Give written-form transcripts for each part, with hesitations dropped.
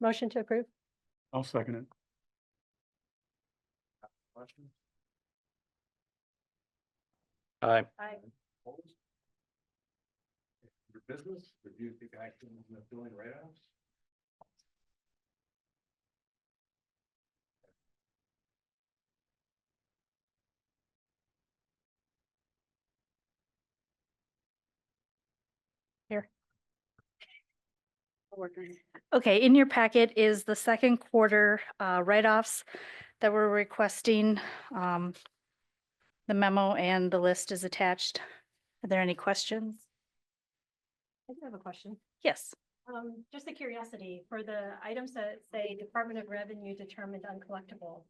Motion to approve. I'll second it. Questions? Aye. Aye. Opposed? Your business, review, take action on the billing write-offs. Here. Okay, in your packet is the second quarter write-offs that we're requesting. The memo and the list is attached. Are there any questions? I do have a question. Yes. Just a curiosity, for the items that say Department of Revenue determined uncollectible,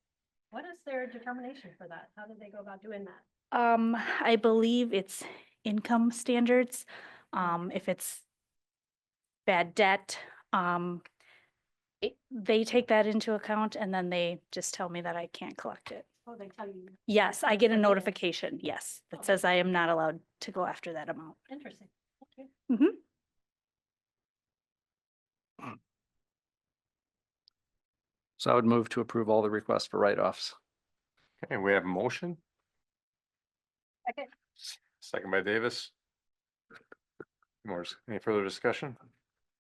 what is their determination for that? How did they go about doing that? I believe it's income standards. If it's bad debt, they take that into account and then they just tell me that I can't collect it. Oh, they tell you. Yes, I get a Okay. notification, yes, that says I am not allowed to go after that amount. Interesting. Okay. Mhm. So I would move to approve all the requests for write-offs. Okay, we have a motion. Okay. Second by Davis. Any further discussion?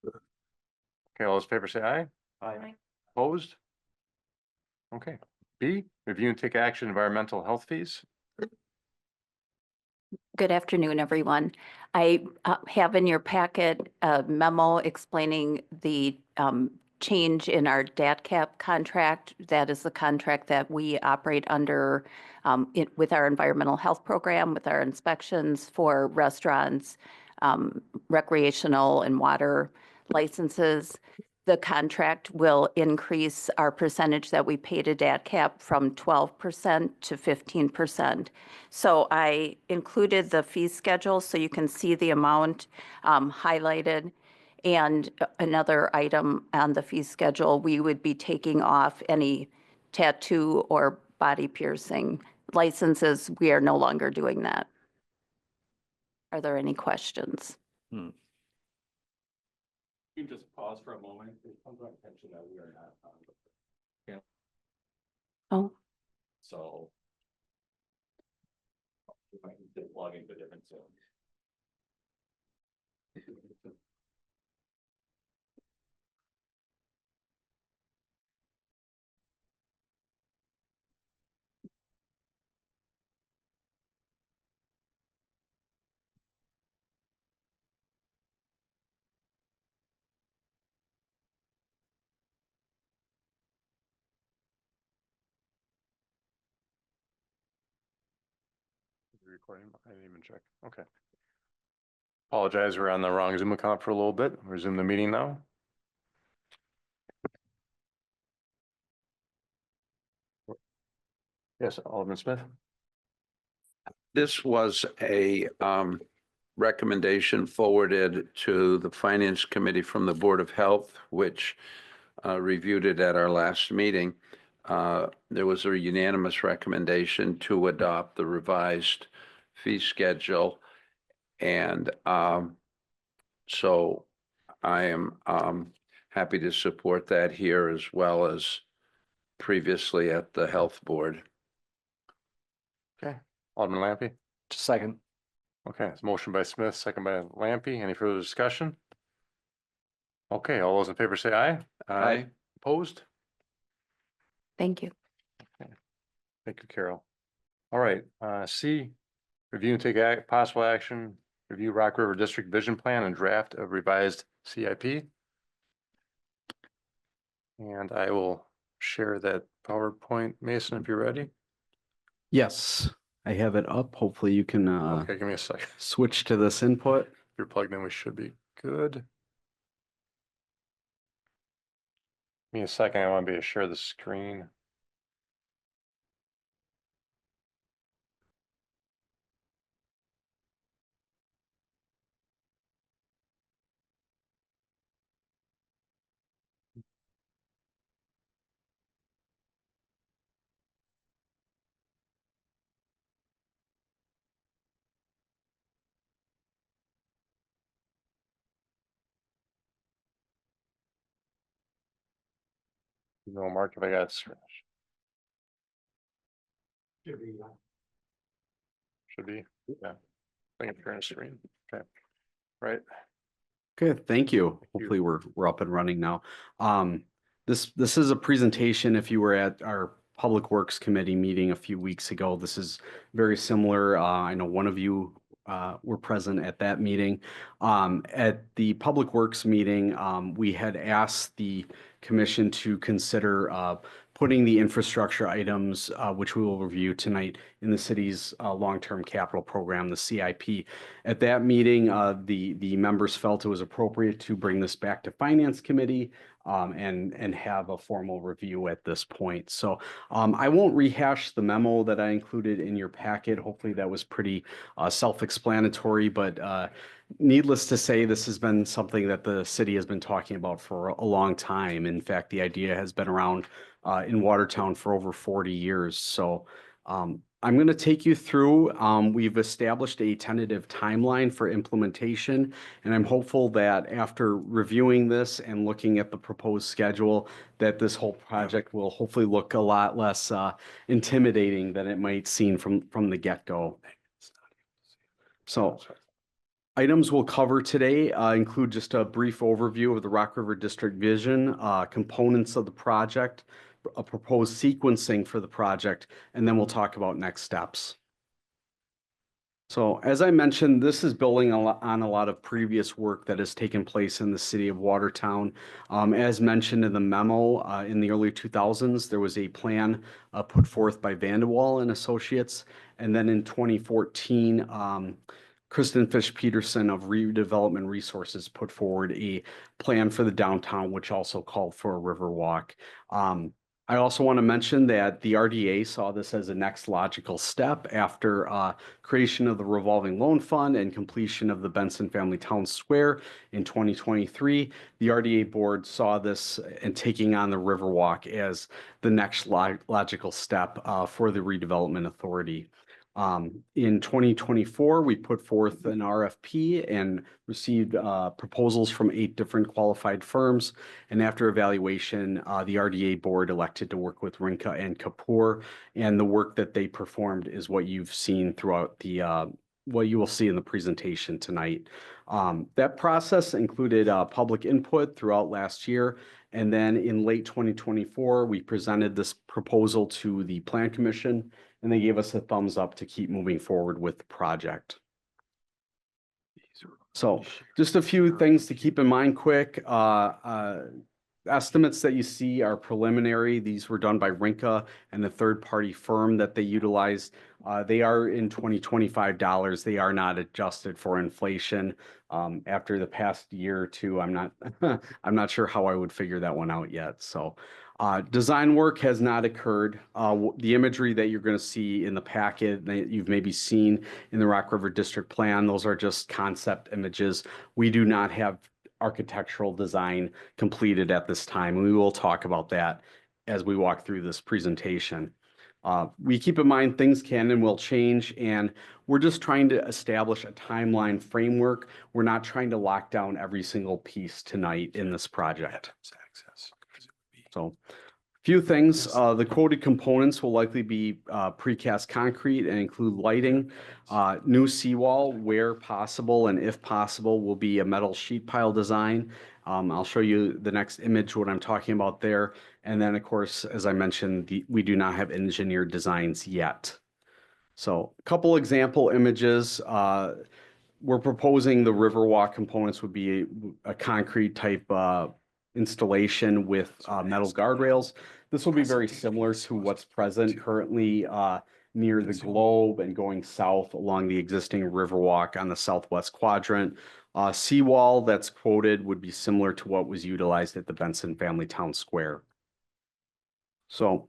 Okay, all those in favor say aye. Aye. Opposed? Okay. B, review and take action, environmental health fees. Good afternoon, everyone. I have in your packet a memo explaining the change in our DATCAP contract. That is the contract that we operate under with our environmental health program, with our inspections for restaurants, recreational and water licenses. The contract will increase our percentage that we pay to DATCAP from 12% to 15%. So I included the fee schedule so you can see the amount highlighted. And another item on the fee schedule, we would be taking off any tattoo or body piercing licenses. We are no longer doing that. Are there any questions? You can just pause for a moment. It comes to our attention that we are not on. Oh, So. We might need to log into a different Zoom. Recording, I didn't even check. Okay. Apologize, we're on the wrong Zoom account for a little bit. Resume the meeting now. Yes, Alderman Smith. This was a recommendation forwarded to the Finance Committee from the Board of Health, which reviewed it at our last meeting. There was a unanimous recommendation to adopt the revised fee schedule. And so I am happy to support that here as well as previously at the Health Board. Okay, Alderman Lampy. Second. Okay, it's motion by Smith, second by Lampy. Any further discussion? Okay, all those in favor say aye. Aye. Opposed? thank you. Thank you, Carol. All right, C, review and take possible action, review Rock River District Vision Plan and draft of revised CIP. And I will share that PowerPoint, Mason, if you're ready. Yes, I have it up. Hopefully you can Okay, give me a second. If switch to this input. you're plugged in, we should be good. Give me a second, I want to be able to share the screen. No, Mark, if I got. Should be, yeah. I think it's screen, okay. Right, Okay, thank you. you. Hopefully we're up and running now. This is a presentation. If you were at our Public Works Committee meeting a few weeks ago, this is very similar. I know one of you were present at that meeting. At the Public Works meeting, we had asked the commission to consider putting the infrastructure items, which we will review tonight, in the city's long-term capital program, the CIP. At that meeting, the members felt it was appropriate to bring this back to Finance Committee and have a formal review at this point. So I won't rehash the memo that I included in your packet. Hopefully that was pretty self-explanatory, but needless to say, this has been something that the city has been talking about for a long time. In fact, the idea has been around in Watertown for over 40 years. So I'm going to take you through. We've established a tentative timeline for implementation, and I'm hopeful that after reviewing this and looking at the proposed schedule, that this whole project will hopefully look a lot less intimidating than it might seem from the get-go. So items we'll cover today include just a brief overview of the Rock River District vision, components of the project, a proposed sequencing for the project, and then we'll talk about next steps. So as I mentioned, this is building on a lot of previous work that has taken place in the city of Watertown. As mentioned in the memo, in the early 2000s, there was a plan put forth by Vandewalle and Associates. And then in 2014, Kristen Fish Peterson of Redevelopment Resources put forward a plan for the downtown, which also called for a river walk. I also want to mention that the RDA saw this as a next logical step after creation of the revolving loan fund and completion of the Benson Family Town Square in 2023. The RDA board saw this and taking on the Riverwalk as the next logical step for the redevelopment authority. In 2024, we put forth an RFP and received proposals from 8 different qualified firms. And after evaluation, the RDA board elected to work with Rinka and Kapoor. And the work that they performed is what you've seen throughout the what you will see in the presentation tonight. That process included public input throughout last year. And then in late 2024, we presented this proposal to the Plan Commission, and they gave us a thumbs up to keep moving forward with the project. So just a few things to keep in mind quick. Estimates that you see are preliminary. These were done by Rinka and the third-party firm that they utilized. They are in 2025 dollars. They are not adjusted for inflation. After the past year or two, I'm not sure how I would figure that one out yet. So design work has not occurred. The imagery that you're going to see in the packet that you've maybe seen in the Rock River District Plan, those are just concept images. We do not have architectural design completed at this time, and we will talk about that as we walk through this presentation. We keep in mind things can and will change, and we're just trying to establish a timeline framework. We're not trying to lock down every single piece tonight in this project. So a few things, the quoted components will likely be precast concrete and include lighting. New seawall where possible and if possible will be a metal sheet pile design. I'll show you the next image, what I'm talking about there. And then of course, as I mentioned, we do not have engineered designs yet. So a couple example images. We're proposing the Riverwalk components would be a concrete type installation with metal guardrails. This will be very similar to what's present currently near the Globe and going south along the existing Riverwalk on the southwest quadrant. Seawall that's quoted would be similar to what was utilized at the Benson Family Town Square. So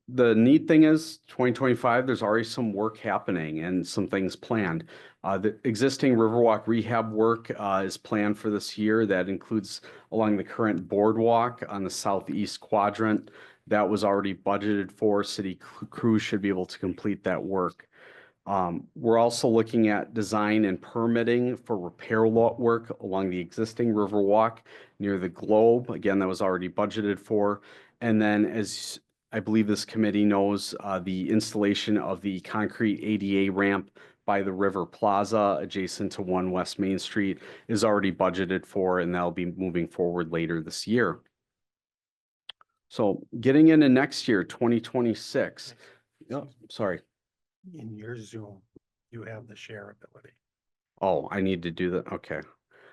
the neat thing is 2025, there's already some work happening and some things planned. The existing Riverwalk rehab work is planned for this year. That includes along the current boardwalk on the southeast quadrant. That was already budgeted for. City crews should be able to complete that work. We're also looking at design and permitting for repair work along the existing Riverwalk near the Globe. Again, that was already budgeted for. And then as I believe this committee knows, the installation of the concrete ADA ramp by the River Plaza adjacent to 1 West Main Street is already budgeted for, and that'll be moving forward later this year. So getting into next year, 2026. Yep, sorry. In your Zoom, you have the share ability. Oh, I need to do that. Okay.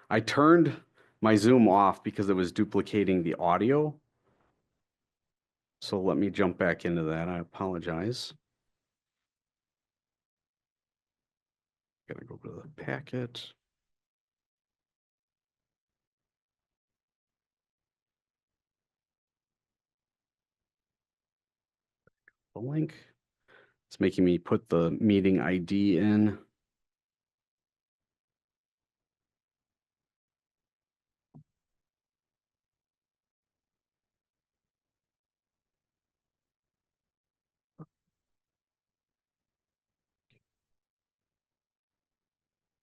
I turned my Zoom off because it was duplicating the audio. So let me jump back into that. I apologize. Gotta go to the packet. The link. It's making me put the meeting ID in.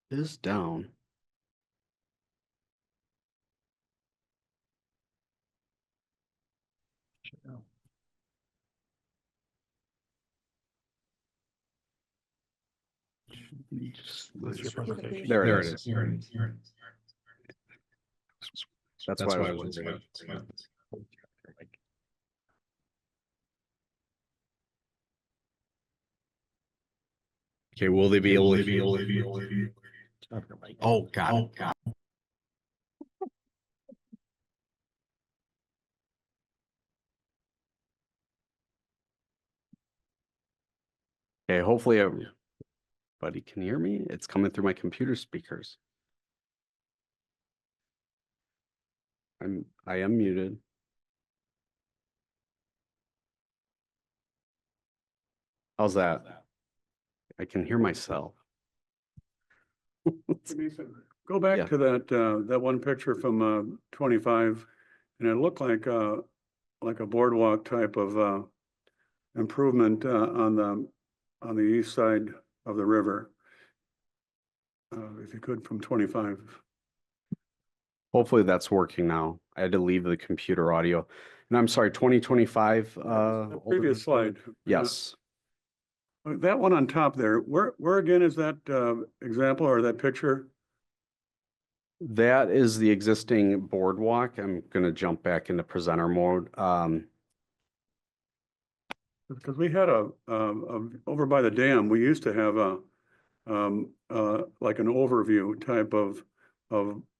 Is down. What's your presentation? There it is. That's why I was. Okay, will they be able to? Oh, God. Okay, hopefully everybody can hear me. It's coming through my computer speakers. I am muted. How's that? I can hear myself. Go Yeah. back to that one picture from 25, and it looked like a boardwalk type of improvement on the east side of the river. If you could, from 25. Hopefully that's working now. I had to leave the computer audio. And I'm sorry, 2025. The previous slide. Yes. That one on top there, where again is that example or that picture? That is the existing boardwalk. I'm gonna jump back into presenter mode. Because we had over by the dam, we used to have like an overview type of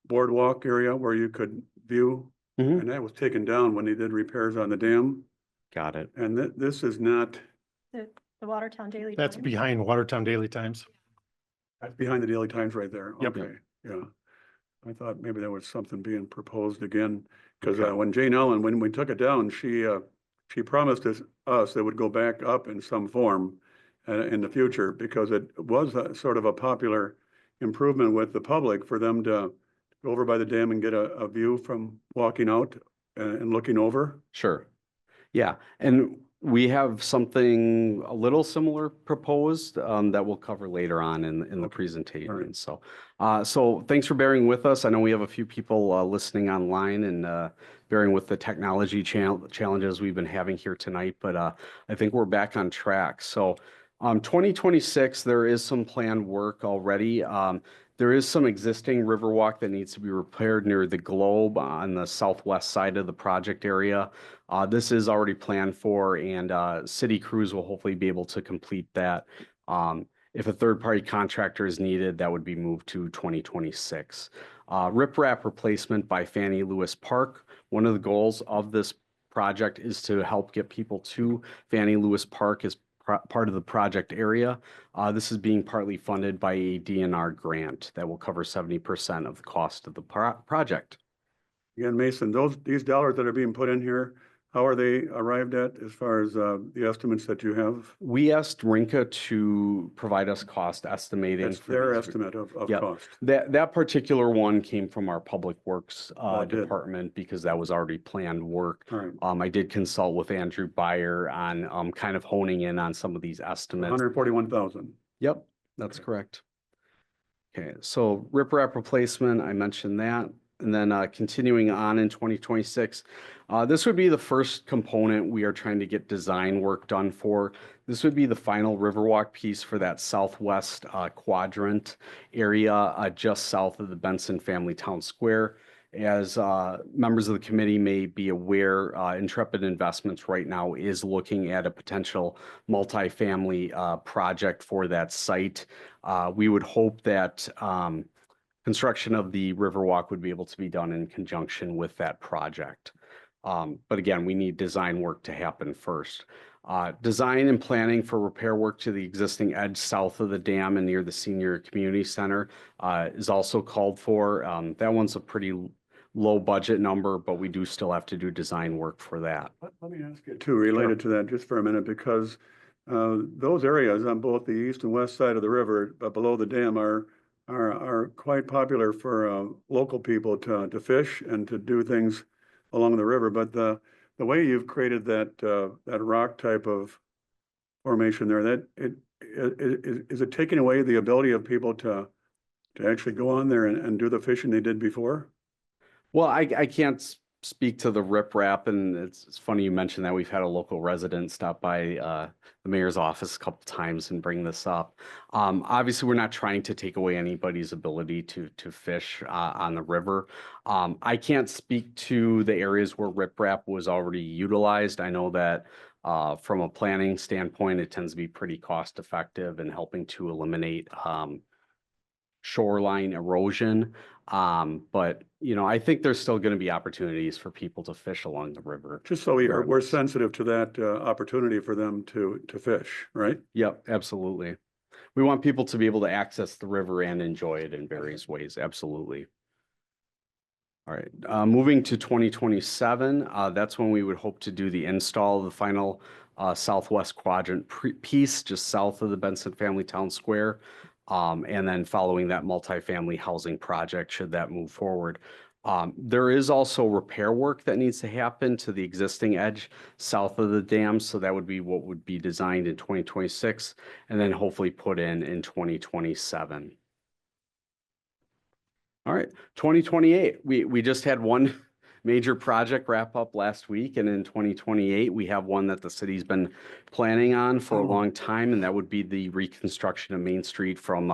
boardwalk area where you could view. Mhm. And that was taken down when they did repairs on the dam. Got it. And this is not, The Watertown Daily. That's Times. behind Watertown Daily Times. that's behind the Daily Times right there. Yep. Okay, yeah. I thought maybe there was something being proposed again, because Okay. when Jane Ellen, when we took it down, she promised us it would go back up in some form in the future, because it was a sort of a popular improvement with the public for them to go over by the dam and get a view from walking out and looking over. Sure. Yeah, and we have something a little similar proposed that we'll cover later on in the Okay. presentation. All right. So thanks for bearing with us. I know we have a few people listening online and bearing with the technology challenges we've been having here tonight, but I think we're back on track. So 2026, there is some planned work already. There is some existing Riverwalk that needs to be repaired near the Globe on the southwest side of the project area. This is already planned for, and city crews will hopefully be able to complete that. If a third-party contractor is needed, that would be moved to 2026. Riprap replacement by Fannie Lewis Park. One of the goals of this project is to help get people to Fannie Lewis Park as part of the project area. This is being partly funded by a DNR grant that will cover 70% of the cost of the project. Again, Mason, these dollars that are being put in here, how are they arrived at as far as the estimates that you have? We asked Rinka to provide us cost estimating. That's for their these. estimate of Yep. cost. That particular one came from our Public Works it did. department because that was already planned work. All right, I did consult with Andrew Byer on kind of honing in on some of these estimates. 141,000. Yep, that's Okay. correct. Okay, so riprap replacement, I mentioned that. And then continuing on in 2026, This would be the first component we are trying to get design work done for. This would be the final Riverwalk piece for that southwest quadrant area just south of the Benson Family Town Square. As members of the committee may be aware, Intrepid Investments right now is looking at a potential multifamily project for that site. We would hope that construction of the Riverwalk would be able to be done in conjunction with that project. But again, we need design work to happen first. Design and planning for repair work to the existing edge south of the dam and near the senior community center is also called for. That one's a pretty low budget number, but we do still have to do design work for that. Let me ask you too, related to that just for a minute, because those areas on both the east and west side of the river, but below the dam are quite popular for local people to fish and to do things along the river. But the way you've created that rock type of formation there, is it taking away the ability of people to actually go on there and do the fishing they did before? Well, I can't speak to the riprap, and it's funny you mentioned that. We've had a local resident stop by the mayor's office a couple times and bring this up. Obviously, we're not trying to take away anybody's ability to fish on the river. I can't speak to the areas where riprap was already utilized. I know that from a planning standpoint, it tends to be pretty cost effective in helping to eliminate shoreline erosion. But I think there's still going to be opportunities for people to fish along the river. Just so we're sensitive to that opportunity for them to fish, right? Yep, absolutely. We want people to be able to access the river and enjoy it in various ways. Absolutely. All right, moving to 2027, that's when we would hope to do the install of the final southwest quadrant piece just south of the Benson Family Town Square. And then following that multifamily housing project, should that move forward. There is also repair work that needs to happen to the existing edge south of the dam. So that would be what would be designed in 2026 and then hopefully put in 2027. All right, 2028, we just had one major project wrap up last week, and in 2028, we have one that the city's been planning on for a long time, and that would be the reconstruction of Main Street from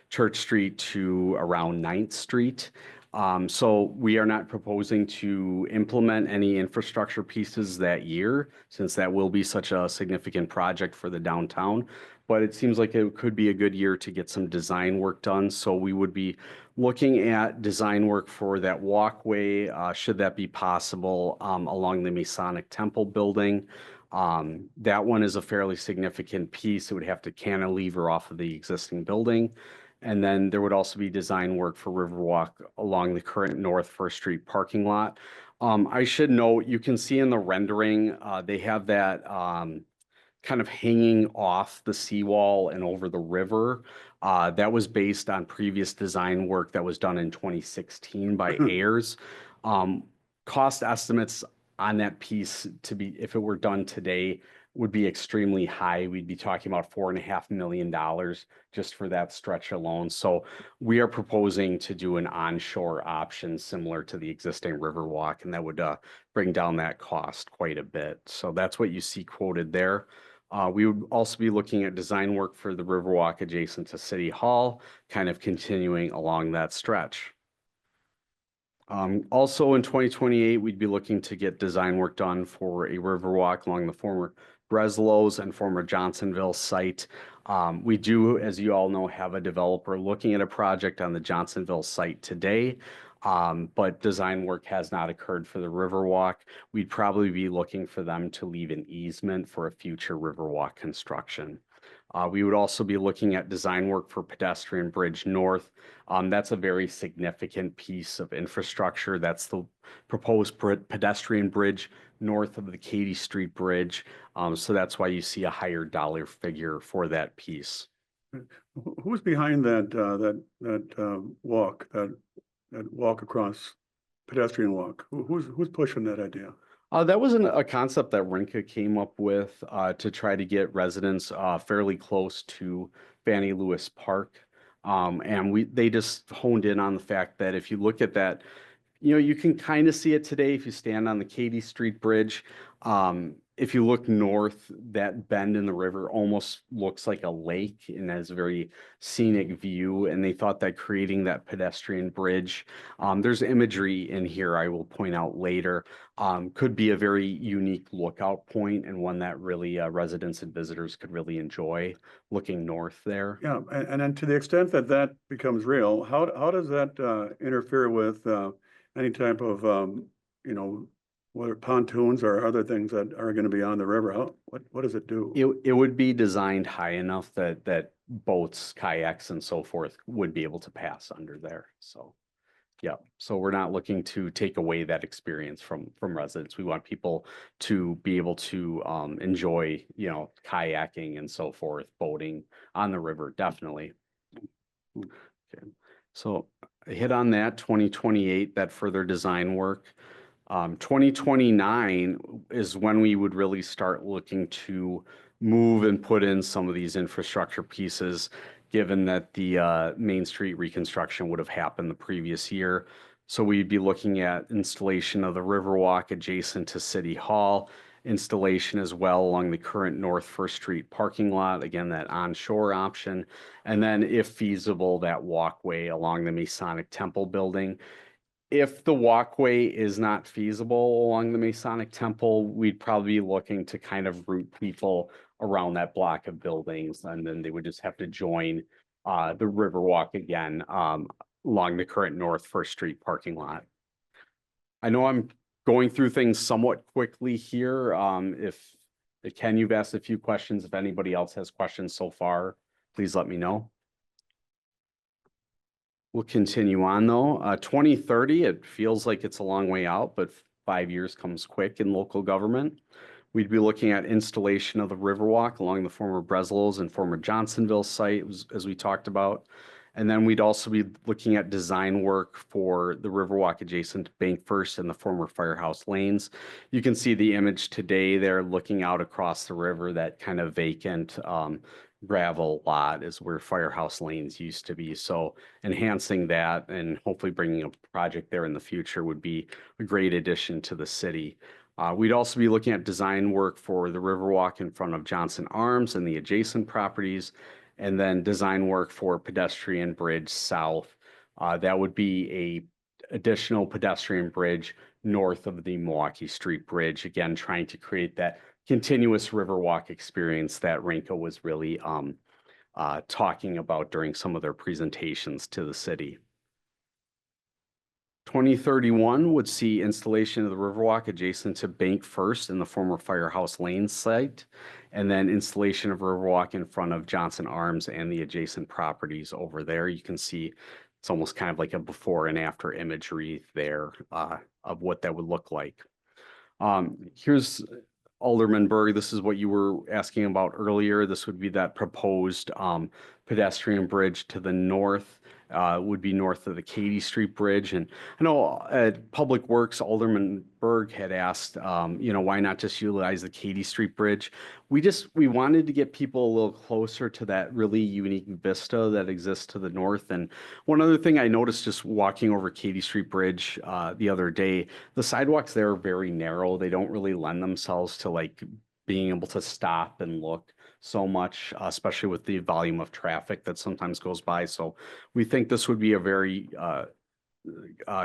Church Street to around 9th Street. So we are not proposing to implement any infrastructure pieces that year, since that will be such a significant project for the downtown. But it seems like it could be a good year to get some design work done. So we would be looking at design work for that walkway, should that be possible, along the Masonic Temple building. That one is a fairly significant piece. It would have to cantilever off of the existing building. And then there would also be design work for Riverwalk along the current North First Street parking lot. I should note, you can see in the rendering, they have that kind of hanging off the seawall and over the river. That was based on previous design work that was done in 2016 by Ayers. Cost estimates on that piece if it were done today, would be extremely high. We'd be talking about $4.5 million just for that stretch alone. So we are proposing to do an onshore option similar to the existing Riverwalk, and that would bring down that cost quite a bit. So that's what you see quoted there. We would also be looking at design work for the Riverwalk adjacent to City Hall, kind of continuing along that stretch. Also in 2028, we'd be looking to get design work done for a Riverwalk along the former Breslow's and former Johnsonville site. We do, as you all know, have a developer looking at a project on the Johnsonville site today. But design work has not occurred for the Riverwalk. We'd probably be looking for them to leave an easement for a future Riverwalk construction. We would also be looking at design work for pedestrian bridge north. That's a very significant piece of infrastructure. That's the proposed pedestrian bridge north of the Katy Street Bridge. So that's why you see a higher dollar figure for that piece. Who's behind that walk, that walk across, pedestrian walk? Who's pushing that idea? That was a concept that Rinka came up with to try to get residents fairly close to Fannie Lewis Park. And they just honed in on the fact that if you look at that you can kind of see it today if you stand on the Katy Street Bridge. If you look north, that bend in the river almost looks like a lake and has a very scenic view. And they thought that creating that pedestrian bridge, there's imagery in here I will point out later, could be a very unique lookout point and one that really residents and visitors could really enjoy looking north there. Yeah, and then to the extent that that becomes real, how does that interfere with any type of, whether pontoons or other things that are going to be on the river? What does it do? It would be designed high enough that boats, kayaks and so forth would be able to pass under there. So, yeah, so we're not looking to take away that experience from residents. We want people to be able to enjoy, kayaking and so forth, boating on the river, definitely. Okay, so I hit on that 2028, that further design work. 2029 is when we would really start looking to move and put in some of these infrastructure pieces, given that the Main Street reconstruction would have happened the previous year. So we'd be looking at installation of the Riverwalk adjacent to City Hall, installation as well along the current North First Street parking lot, again, that onshore option. And then if feasible, that walkway along the Masonic Temple building. If the walkway is not feasible along the Masonic Temple, we'd probably be looking to kind of route people around that block of buildings, and then they would just have to join the Riverwalk again along the current North First Street parking lot. I know I'm going through things somewhat quickly here. Ken, you've asked a few questions. If anybody else has questions so far, please let me know. We'll continue on though. 2030, it feels like it's a long way out, but 5 years comes quick in local government. We'd be looking at installation of the Riverwalk along the former Breslow's and former Johnsonville site, as we talked about. And then we'd also be looking at design work for the Riverwalk adjacent to Bank First and the former Firehouse Lanes. You can see the image today there looking out across the river, that kind of vacant gravel lot is where Firehouse Lanes used to be. So enhancing that and hopefully bringing a project there in the future would be a great addition to the city. We'd also be looking at design work for the Riverwalk in front of Johnson Arms and the adjacent properties, and then design work for pedestrian bridge south. That would be a additional pedestrian bridge north of the Milwaukee Street Bridge, again, trying to create that continuous Riverwalk experience that Renco was really talking about during some of their presentations to the city. 2031 would see installation of the Riverwalk adjacent to Bank First in the former Firehouse Lane site, and then installation of Riverwalk in front of Johnson Arms and the adjacent properties over there. You can see it's almost kind of like a before and after imagery there of what that would look like. Here's Alderman Berg. This is what you were asking about earlier. This would be that proposed pedestrian bridge to the north. Would be north of the Katy Street Bridge. And I know at Public Works, Alderman Berg had asked, why not just utilize the Katy Street Bridge? We wanted to get people a little closer to that really unique vista that exists to the north. And one other thing I noticed just walking over Katy Street Bridge the other day, the sidewalks there are very narrow. They don't really lend themselves to like being able to stop and look so much, especially with the volume of traffic that sometimes goes by. So we think this would be a very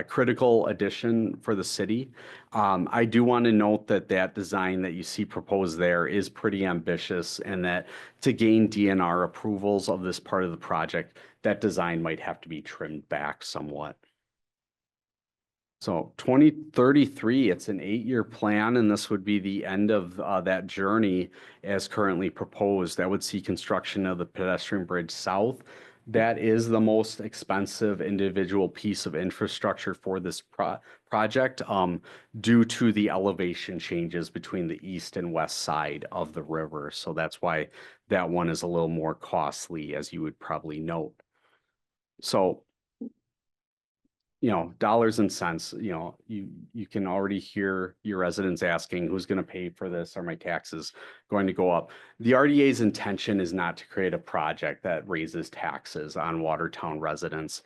critical addition for the city. I do want to note that design that you see proposed there is pretty ambitious, and that to gain DNR approvals of this part of the project, that design might have to be trimmed back somewhat. So 2033, it's an 8-year plan, and this would be the end of that journey as currently proposed. That would see construction of the pedestrian bridge south. That is the most expensive individual piece of infrastructure for this project due to the elevation changes between the east and west side of the river. So that's why that one is a little more costly, as you would probably note. So dollars and cents, you can already hear your residents asking, who's going to pay for this? Are my taxes going to go up? The RDA's intention is not to create a project that raises taxes on Watertown residents.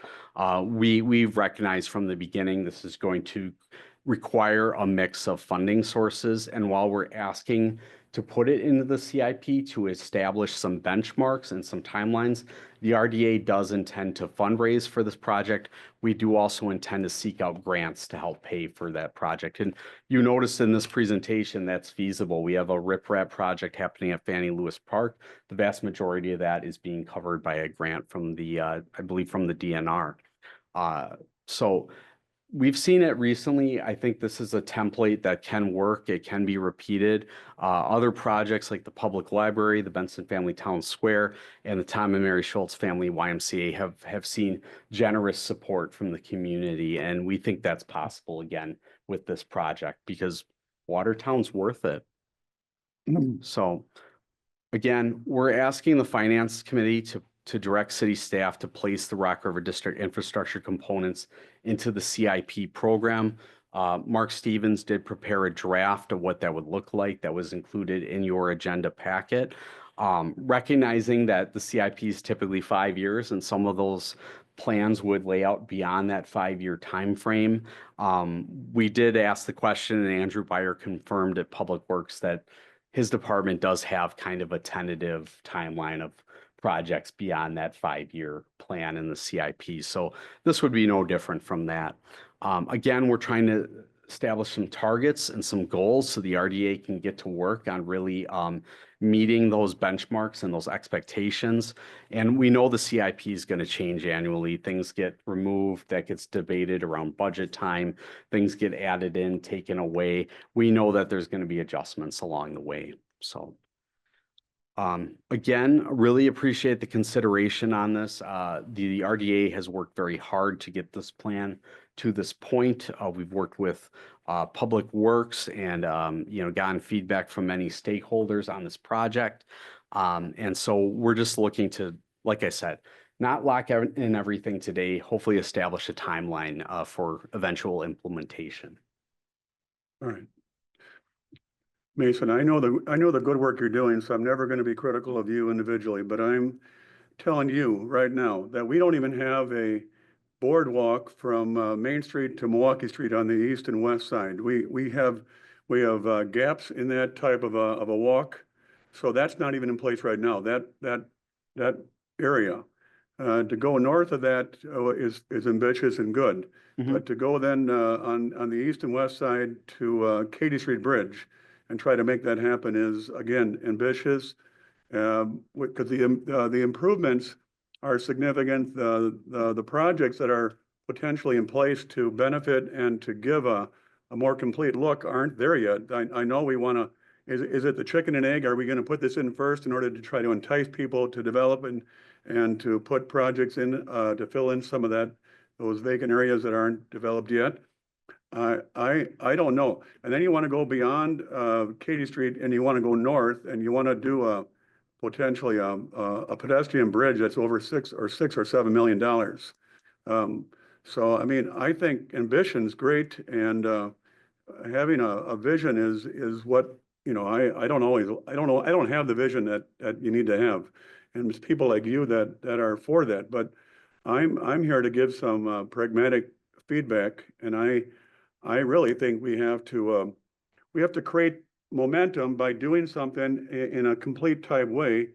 We've recognized from the beginning, this is going to require a mix of funding sources. And while we're asking to put it into the CIP to establish some benchmarks and some timelines, the RDA does intend to fundraise for this project. We do also intend to seek out grants to help pay for that project. And you noticed in this presentation that's feasible. We have a riprap project happening at Fannie Lewis Park. The vast majority of that is being covered by a grant from the, I believe from the DNR. So we've seen it recently. I think this is a template that can work. It can be repeated. Other projects like the public library, the Benson Family Town Square, and the Tom and Mary Schultz Family YMCA have seen generous support from the community. And we think that's possible again with this project because Watertown's worth it. So again, we're asking the Finance Committee to direct city staff to place the Rock River District infrastructure components into the CIP program. Mark Stevens did prepare a draft of what that would look like that was included in your agenda packet. Recognizing that the CIP is typically 5 years and some of those plans would lay out beyond that 5-year time frame. We did ask the question and Andrew Beyer confirmed at Public Works that his department does have kind of a tentative timeline of projects beyond that 5-year plan in the CIP. So this would be no different from that. Again, we're trying to establish some targets and some goals so the RDA can get to work on really meeting those benchmarks and those expectations. And we know the CIP is going to change annually. Things get removed, that gets debated around budget time, things get added in, taken away. We know that there's going to be adjustments along the way. So again, really appreciate the consideration on this. The RDA has worked very hard to get this plan to this point. We've worked with Public Works and gotten feedback from many stakeholders on this project. And so we're just looking to, like I said, not lock in everything today, hopefully establish a timeline for eventual implementation. All right. Mason, I know the good work you're doing, so I'm never going to be critical of you individually, but I'm telling you right now that we don't even have a boardwalk from Main Street to Milwaukee Street on the east and west side. We have gaps in that type of a walk, so that's not even in place right now. That area to go north of that is ambitious and good, but to go then on the east and west side to Katy Street Bridge and try to make that happen is, again, ambitious, because the improvements are significant. The projects that are potentially in place to benefit and to give a more complete look aren't there yet. I know we want to, is it the chicken and egg? Are we going to put this in first in order to try to entice people to develop and to put projects in to fill in some of those vacant areas that aren't developed yet? I don't know. And then you want to go beyond Katy Street and you want to go north and you want to do potentially a pedestrian bridge that's over $6 or $7 million. So, I mean, I think ambition's great and having a vision is what, I don't have the vision that you need to have. And it's people like you that are for that, but I'm here to give some pragmatic feedback. And I really think we have to create momentum by doing something in a complete type way.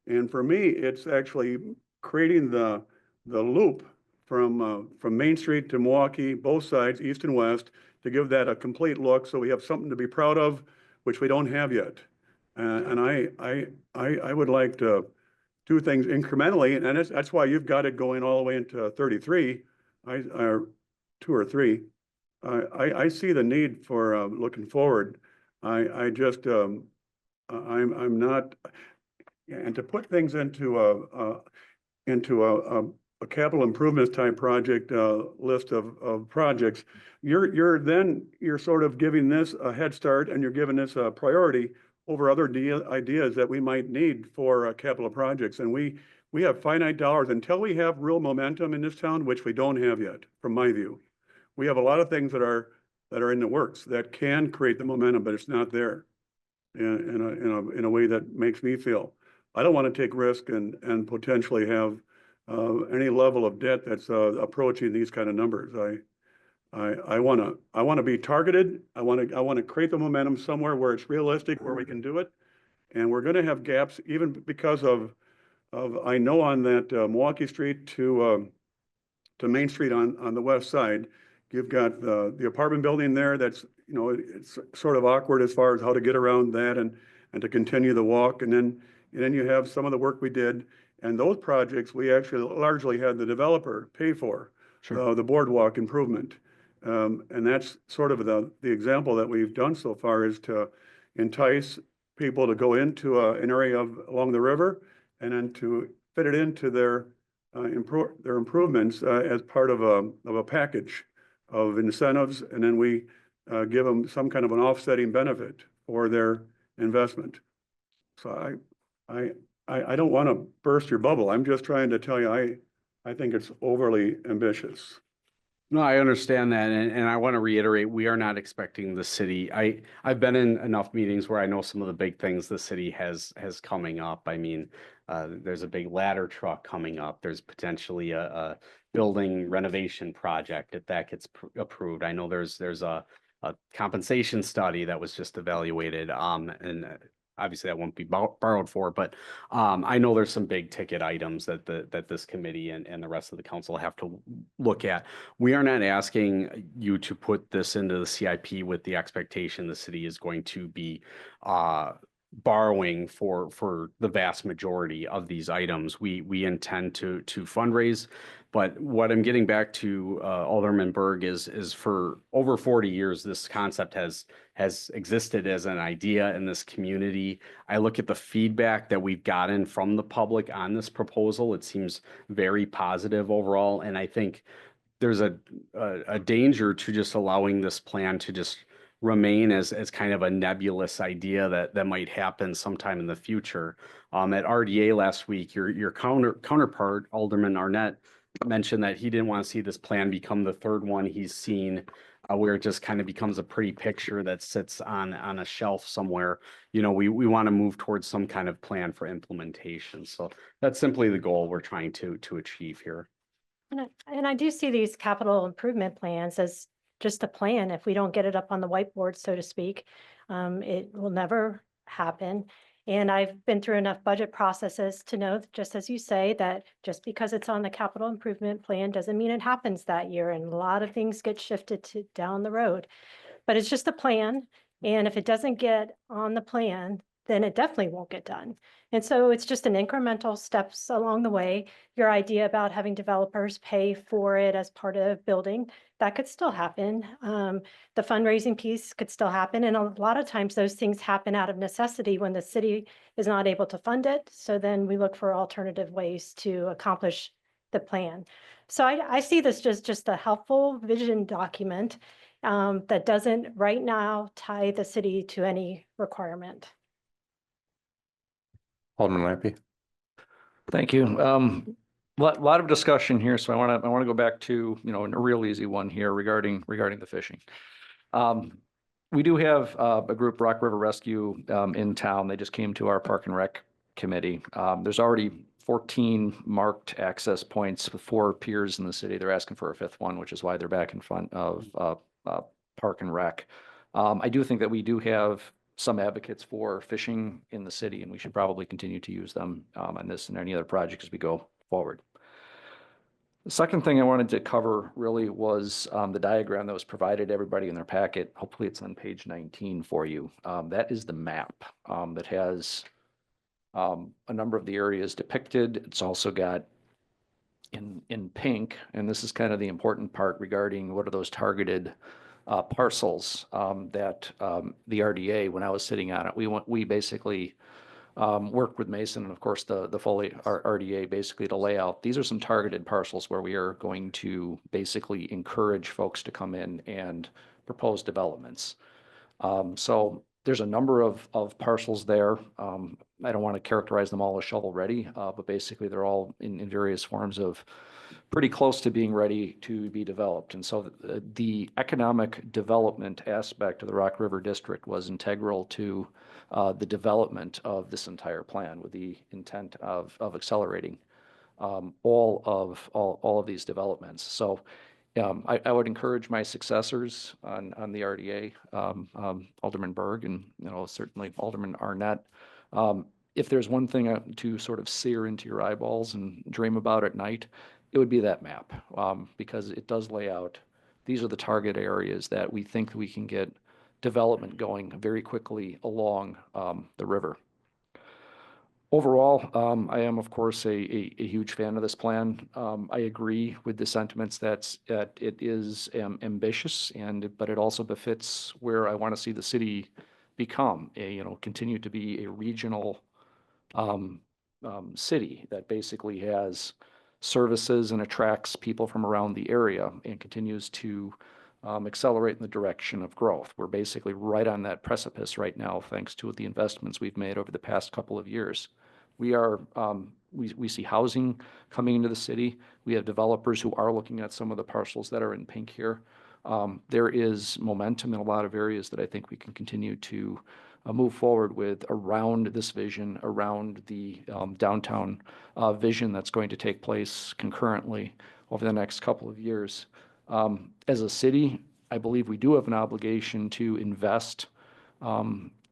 And for me, it's actually creating the loop from Main Street to Milwaukee, both sides, east and west, to give that a complete look so we have something to be proud of, which we don't have yet. And I would like to do things incrementally, and that's why you've got it going all the way into 33, or 2 or 3. I see the need for looking forward. I just I'm not, and to put things into a capital improvements type project list of projects, you're sort of giving this a head start and you're giving this a priority over other ideas that we might need for capital projects. And we have finite dollars until we have real momentum in this town, which we don't have yet, from my view. we have a lot of things that are in the works that can create the momentum, but it's not there in a way that makes me feel. I don't want to take risk and potentially have any level of debt that's approaching these kind of numbers. I want to be targeted. I want to create the momentum somewhere where it's realistic, where we can do it. And we're going to have gaps even because of I know on that Milwaukee Street to Main Street on the west side, you've got the apartment building there that's, you know, it's sort of awkward as far as how to get around that and to continue the walk. And then you have some of the work we did. And those projects, we actually largely had the developer pay for, the boardwalk improvement. And that's sort of the example that we've done so far is to entice people to go into an area along the river and then to fit it into their improvements as part of a package of incentives. And then we give them some kind of an offsetting benefit for their investment. So I don't want to burst your bubble. I'm just trying to tell you, I think it's overly ambitious. No, I understand that. And I want to reiterate, we are not expecting the city. I've been in enough meetings where I know some of the big things the city has coming up. I mean, there's a big ladder truck coming up. There's potentially a building renovation project if that gets approved. I know there's a compensation study that was just evaluated. And obviously that won't be borrowed for, but I know there's some big ticket items that this committee and the rest of the council have to look at. We are not asking you to put this into the CIP with the expectation the city is going to be borrowing for the vast majority of these items. We intend to fundraise, but what I'm getting back to Alderman Berg is for over 40 years this concept has existed as an idea in this community. I look at the feedback that we've gotten from the public on this proposal. It seems very positive overall, and I think there's a danger to just allowing this plan to just remain as kind of a nebulous idea that might happen sometime in the future. At RDA last week, your counterpart, Alderman Arnett, mentioned that he didn't want to see this plan become the third one he's seen, where it just kind of becomes a pretty picture that sits on a shelf somewhere. You know, we want to move towards some kind of plan for implementation. So that's simply the goal we're trying to achieve here. And I do see these capital improvement plans as just a plan. If we don't get it up on the whiteboard, so to speak, it will never happen. And I've been through enough budget processes to know, just as you say, that just because it's on the capital improvement plan doesn't mean it happens that year. And a lot of things get shifted to down the road. But it's just a plan. And if it doesn't get on the plan, then it definitely won't get done. And so it's just an incremental steps along the way. Your idea about having developers pay for it as part of building, that could still happen. The fundraising piece could still happen. And a lot of times those things happen out of necessity when the city is not able to fund it. So then we look for alternative ways to accomplish the plan. So I see this just a helpful vision document that doesn't right now tie the city to any requirement. Alderman Lampy. Thank you. Lot of discussion here, so I want to go back to, you know, a real easy one here regarding the fishing. We do have a group, Rock River Rescue, in town. They just came to our Park and Rec committee. There's already 14 marked access points with 4 piers in the city. They're asking for a 5th one, which is why they're back in front of Park and Rec. I do think that we do have some advocates for fishing in the city, and we should probably continue to use them on this and any other projects as we go forward. The second thing I wanted to cover really was the diagram that was provided to everybody in their packet. Hopefully it's on page 19 for you. That is the map that has a number of the areas depicted. It's also got in pink, and this is kind of the important part regarding what are those targeted parcels that the RDA, when I was sitting on it, we basically worked with Mason and of course the fully RDA basically to lay out. These are some targeted parcels where we are going to basically encourage folks to come in and propose developments. So There's a number of parcels there. I don't want to characterize them all as shovel-ready, but basically they're all in various forms of pretty close to being ready to be developed. And so the economic development aspect of the Rock River District was integral to the development of this entire plan with the intent of accelerating all of these developments. So I would encourage my successors on the RDA, Alderman Berg and, certainly Alderman Arnett. If there's one thing to sort of sear into your eyeballs and dream about at night, it would be that map, because it does lay out, these are the target areas that we think we can get development going very quickly along the river. Overall, I am, of course, a huge fan of this plan. I agree with the sentiments that it is ambitious, but it also befits where I want to see the city become continue to be a regional city that basically has services and attracts people from around the area and continues to accelerate in the direction of growth. We're basically right on that precipice right now, thanks to the investments we've made over the past couple of years. We see housing coming into the city. We have developers who are looking at some of the parcels that are in pink here. There is momentum in a lot of areas that I think we can continue to move forward with around this vision, around the downtown vision that's going to take place concurrently over the next couple of years. As a city, I believe we do have an obligation to invest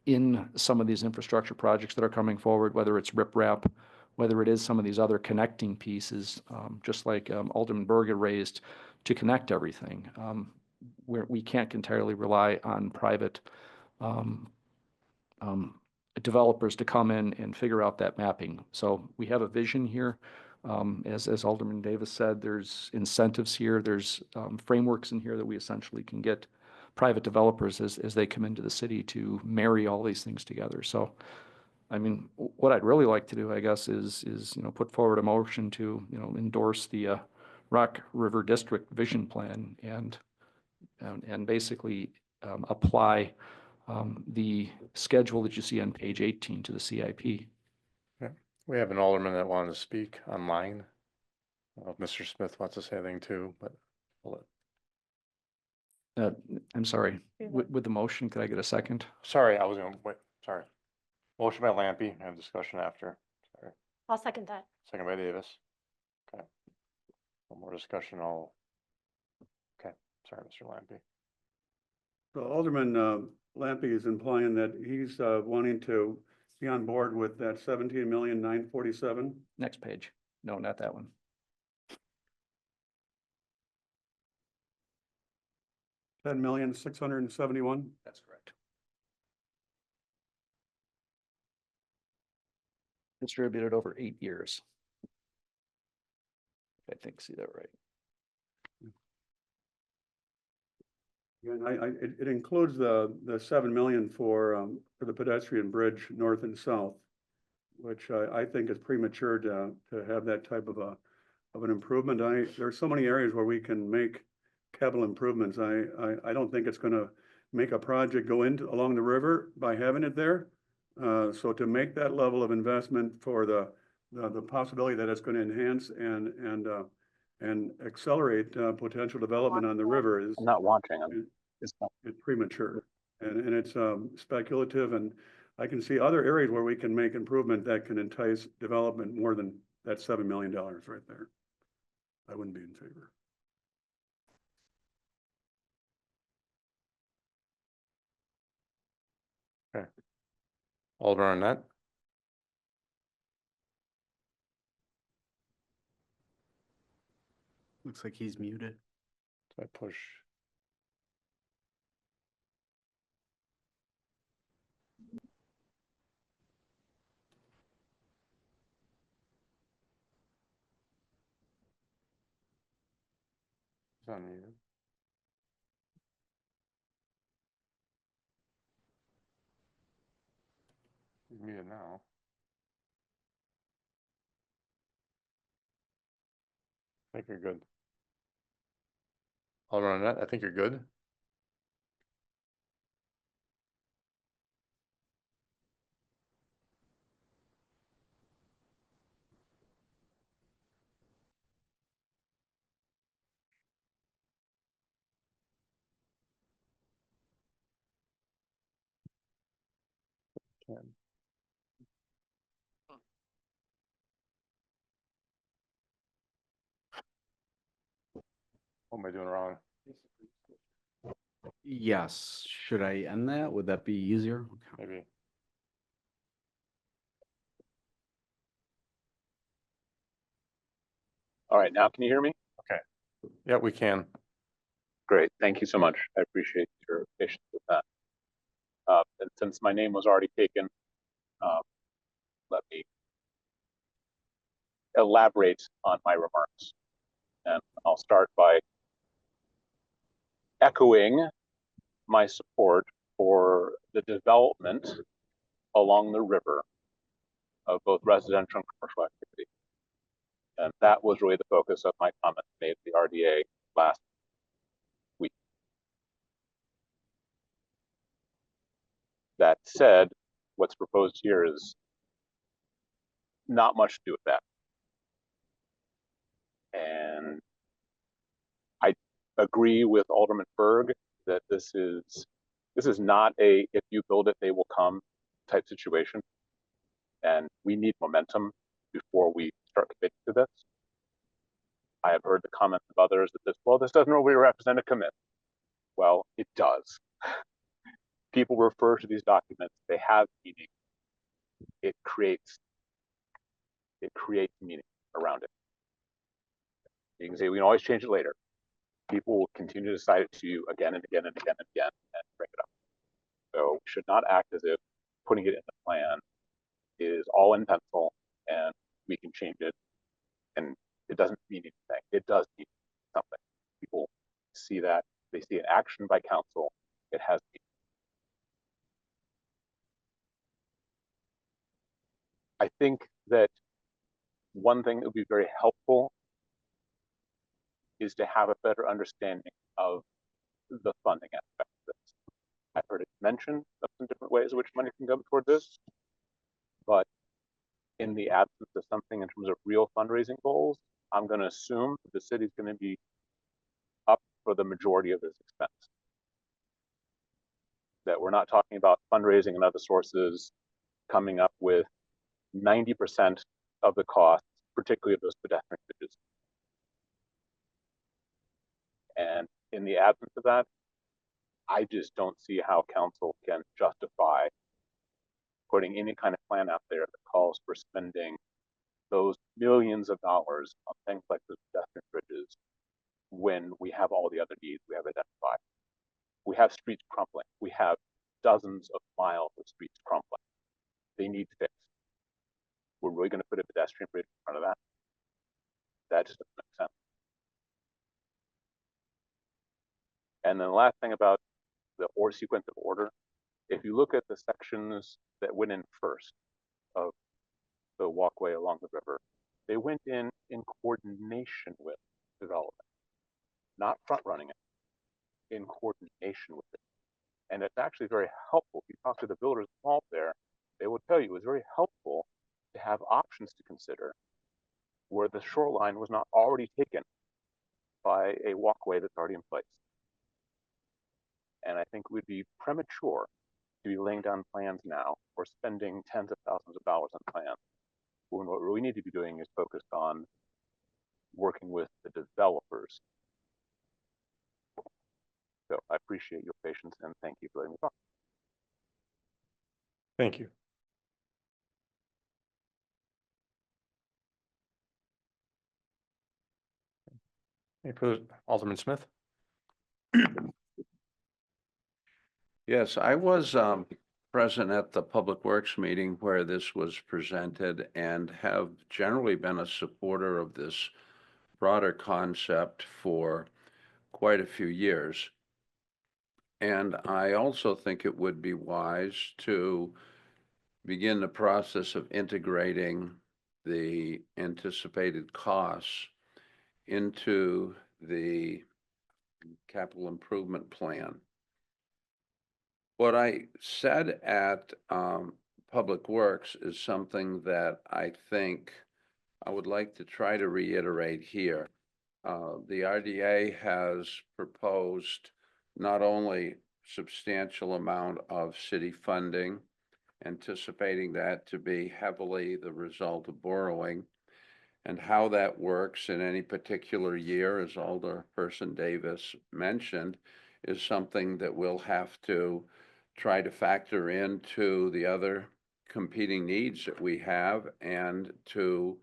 in some of these infrastructure projects that are coming forward, whether it's riprap, whether it is some of these other connecting pieces, just like Alderman Berg had raised, to connect everything. Where we can't entirely rely on private developers to come in and figure out that mapping. So we have a vision here. As Alderman Davis said, there's incentives here. There's frameworks in here that we essentially can get private developers as they come into the city to marry all these things together. So, I mean, what I'd really like to do, I guess, is put forward a motion to endorse the Rock River District Vision Plan and basically apply the schedule that you see on page 18 to the CIP. We have an alderman that wanted to speak online. I don't know if Mr. Smith wants to say anything too, but I'll let. I'm sorry, with the motion, could I get a second? Sorry, I was gonna wait, sorry. Motion by Lampy, have discussion after. Sorry. I'll second that. Second by Davis. Okay. One more discussion, okay, sorry, Mr. Lampy. So Alderman Lampy is implying that he's wanting to be on board with that 17,947,000. Next page. No, not that one. 10,671,000. That's correct. Distributed over 8 years. I think, see that right. And it includes the 7 million for the pedestrian bridge north and south, which I think is premature to have that type of an improvement. There's so many areas where we can make capital improvements. I don't think it's gonna make a project go along the river by having it there. So to make that level of investment for the possibility that it's gonna enhance and accelerate potential development on the river is. I'm not watching them. It's premature and it's speculative, and I can see other areas where we can make improvement that can entice development more than that $7 million right there. I wouldn't be in favor. Okay. Alderman Arnett. Looks like he's muted. I push. It's unmuted. He's muted now. I think you're good. Alderman Arnett, I think you're good. What am I doing wrong? Yes, should I end that? Would that be easier? Okay. Maybe. All right, now can you hear me? Yeah, we can. Great, thank you so much. I appreciate your patience with that. And since my name was already taken, let me elaborate on my remarks. And I'll start by echoing my support for the development along the river of both residential and commercial activity. And that was really the focus of my comments made at the RDA last week. That said, what's proposed here is not much to do with that. And I agree with Alderman Berg that this is not a if you build it, they will come type situation. And we need momentum before we start committing to this. I have heard the comments of others that this doesn't really represent a commit. Well, it does. People refer to these documents, they have meaning. It creates meaning around it. You can say we can always change it later. People will continue to cite it to you again and again and again and again and bring it up. So we should not act as if putting it in the plan is all in pencil and we can change it and it doesn't mean anything. It does mean something. People see that, they see an action by council, it has meaning. I think that one thing that would be very helpful is to have a better understanding of the funding aspect of this. I've heard it mentioned of some different ways in which money can go toward this, but in the absence of something in terms of real fundraising goals, I'm going to assume that the city's going to be up for the majority of this expense. That we're not talking about fundraising and other sources coming up with 90% of the costs, particularly of those pedestrian bridges. And in the absence of that, I just don't see how council can justify putting any kind of plan out there that calls for spending those millions of dollars on things like the pedestrian bridges when we have all the other needs we have identified. We have streets crumbling. We have dozens of miles of streets crumbling. They need fixed. We're really going to put a pedestrian bridge in front of that? That just doesn't make sense. And then the last thing about the sequence of order, if you look at the sections that went in first of the walkway along the river, they went in coordination with development, not front running it, in coordination with it. And it's actually very helpful. If you talk to the builders involved there, they will tell you it's very helpful to have options to consider where the shoreline was not already taken by a walkway that's already in place. And I think we'd be premature to be laying down plans now or spending tens of thousands of dollars on plans when what we need to be doing is focused on working with the developers. So I appreciate your patience and thank you for letting me talk. Thank you. Any further, Alderman Smith? Yes, I was present at the Public Works meeting where this was presented and have generally been a supporter of this broader concept for quite a few years. And I also think it would be wise to begin the process of integrating the anticipated costs into the capital improvement plan. What I said at Public Works is something that I think I would like to try to reiterate here. The RDA has proposed not only substantial amount of city funding anticipating that to be heavily the result of borrowing. And how that works in any particular year, as Alderperson Davis mentioned, is something that we'll have to try to factor into the other competing needs that we have and to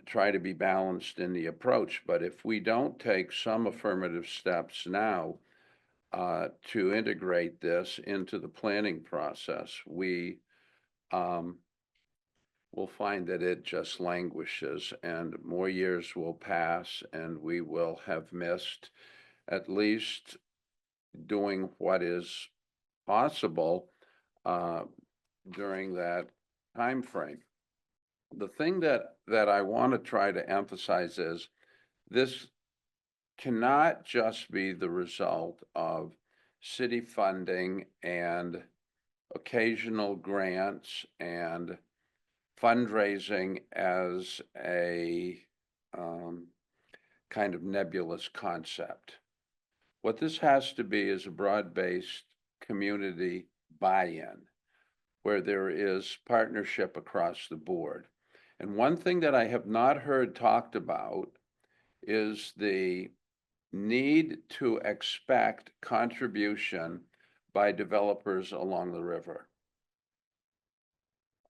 try to be balanced in the approach. But if we don't take some affirmative steps now to integrate this into the planning process, we will find that it just languishes and more years will pass and we will have missed at least doing what is possible during that time frame. The thing that I want to try to emphasize is this cannot just be the result of city funding and occasional grants and fundraising as a kind of nebulous concept. What this has to be is a broad-based community buy-in where there is partnership across the board. And one thing that I have not heard talked about is the need to expect contribution by developers along the river.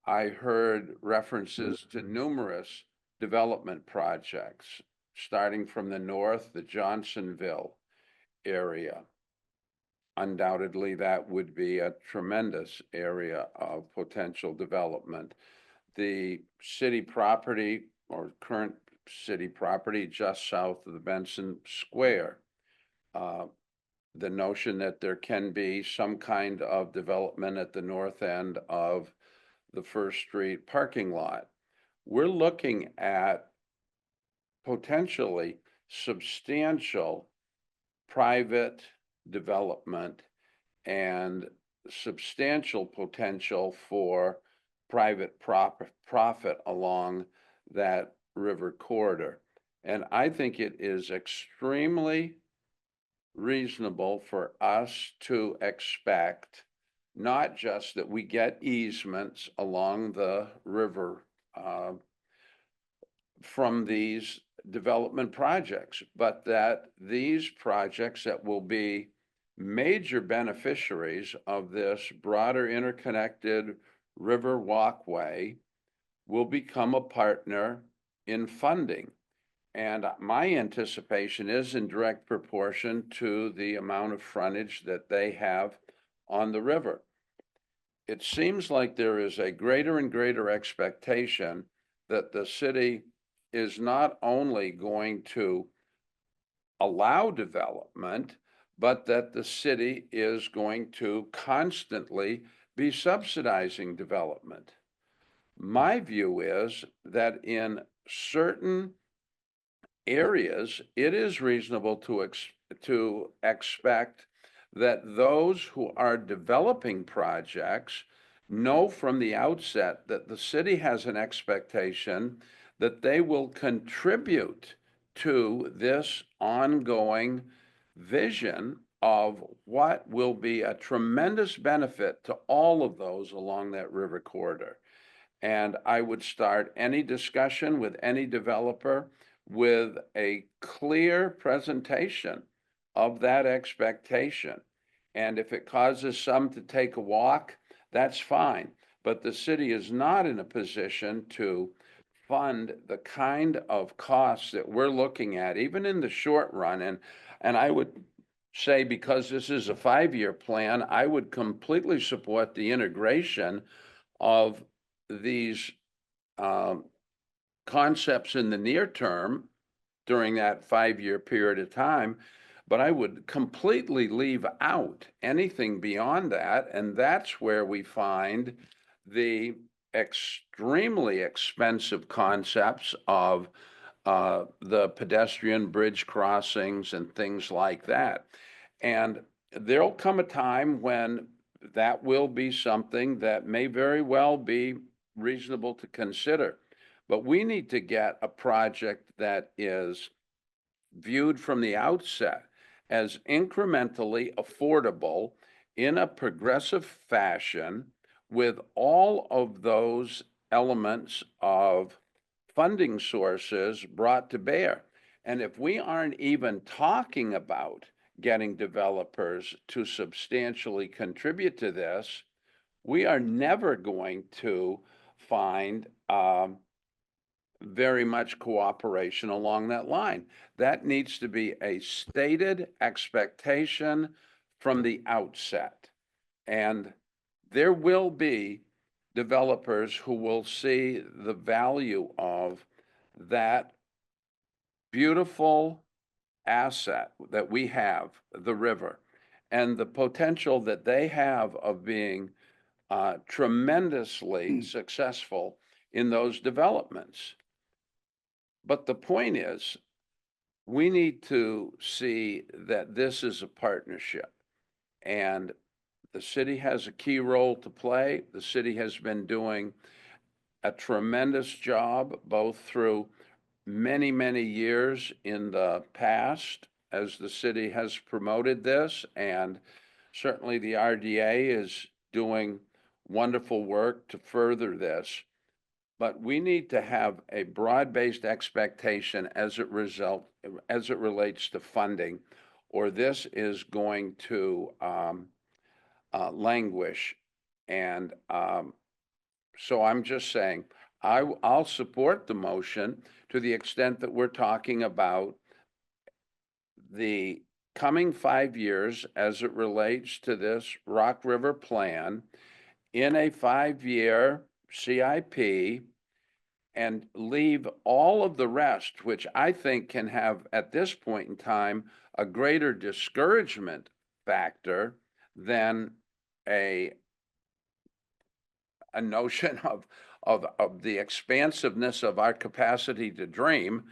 I heard references to numerous development projects, starting from the north, the Johnsonville area. Undoubtedly, that would be a tremendous area of potential development. The city property or current city property just south of the Benson Square. The notion that there can be some kind of development at the north end of the First Street parking lot. We're looking at potentially substantial private development and substantial potential for private profit along that river corridor. And I think it is extremely reasonable for us to expect not just that we get easements along the river from these development projects, but that these projects that will be major beneficiaries of this broader interconnected river walkway will become a partner in funding. And my anticipation is in direct proportion to the amount of frontage that they have on the river. It seems like there is a greater and greater expectation that the city is not only going to allow development, but that the city is going to constantly be subsidizing development. My view is that in certain areas, it is reasonable to expect that those who are developing projects know from the outset that the city has an expectation that they will contribute to this ongoing vision of what will be a tremendous benefit to all of those along that river corridor. And I would start any discussion with any developer with a clear presentation of that expectation. And if it causes some to take a walk, that's fine. But the city is not in a position to fund the kind of costs that we're looking at, even in the short run. And I would say, because this is a 5-year plan, I would completely support the integration of these concepts in the near term during that 5-year period of time, but I would completely leave out anything beyond that. And that's where we find the extremely expensive concepts of the pedestrian bridge crossings and things like that. And there'll come a time when that will be something that may very well be reasonable to consider. But we need to get a project that is viewed from the outset as incrementally affordable in a progressive fashion with all of those elements of funding sources brought to bear. And if we aren't even talking about getting developers to substantially contribute to this, we are never going to find very much cooperation along that line. That needs to be a stated expectation from the outset. And there will be developers who will see the value of that beautiful asset that we have, the river, and the potential that they have of being tremendously successful in those developments. But the point is, we need to see that this is a partnership, and the city has a key role to play. The city has been doing a tremendous job, both through many, many years in the past as the city has promoted this, and certainly the RDA is doing wonderful work to further this. But we need to have a broad-based expectation as it relates to funding, or this is going to languish. And so I'm just saying, I'll support the motion to the extent that we're talking about the coming 5 years as it relates to this Rock River plan in a 5-year CIP, and leave all of the rest, which I think can have at this point in time a greater discouragement factor than a notion of the expansiveness of our capacity to dream,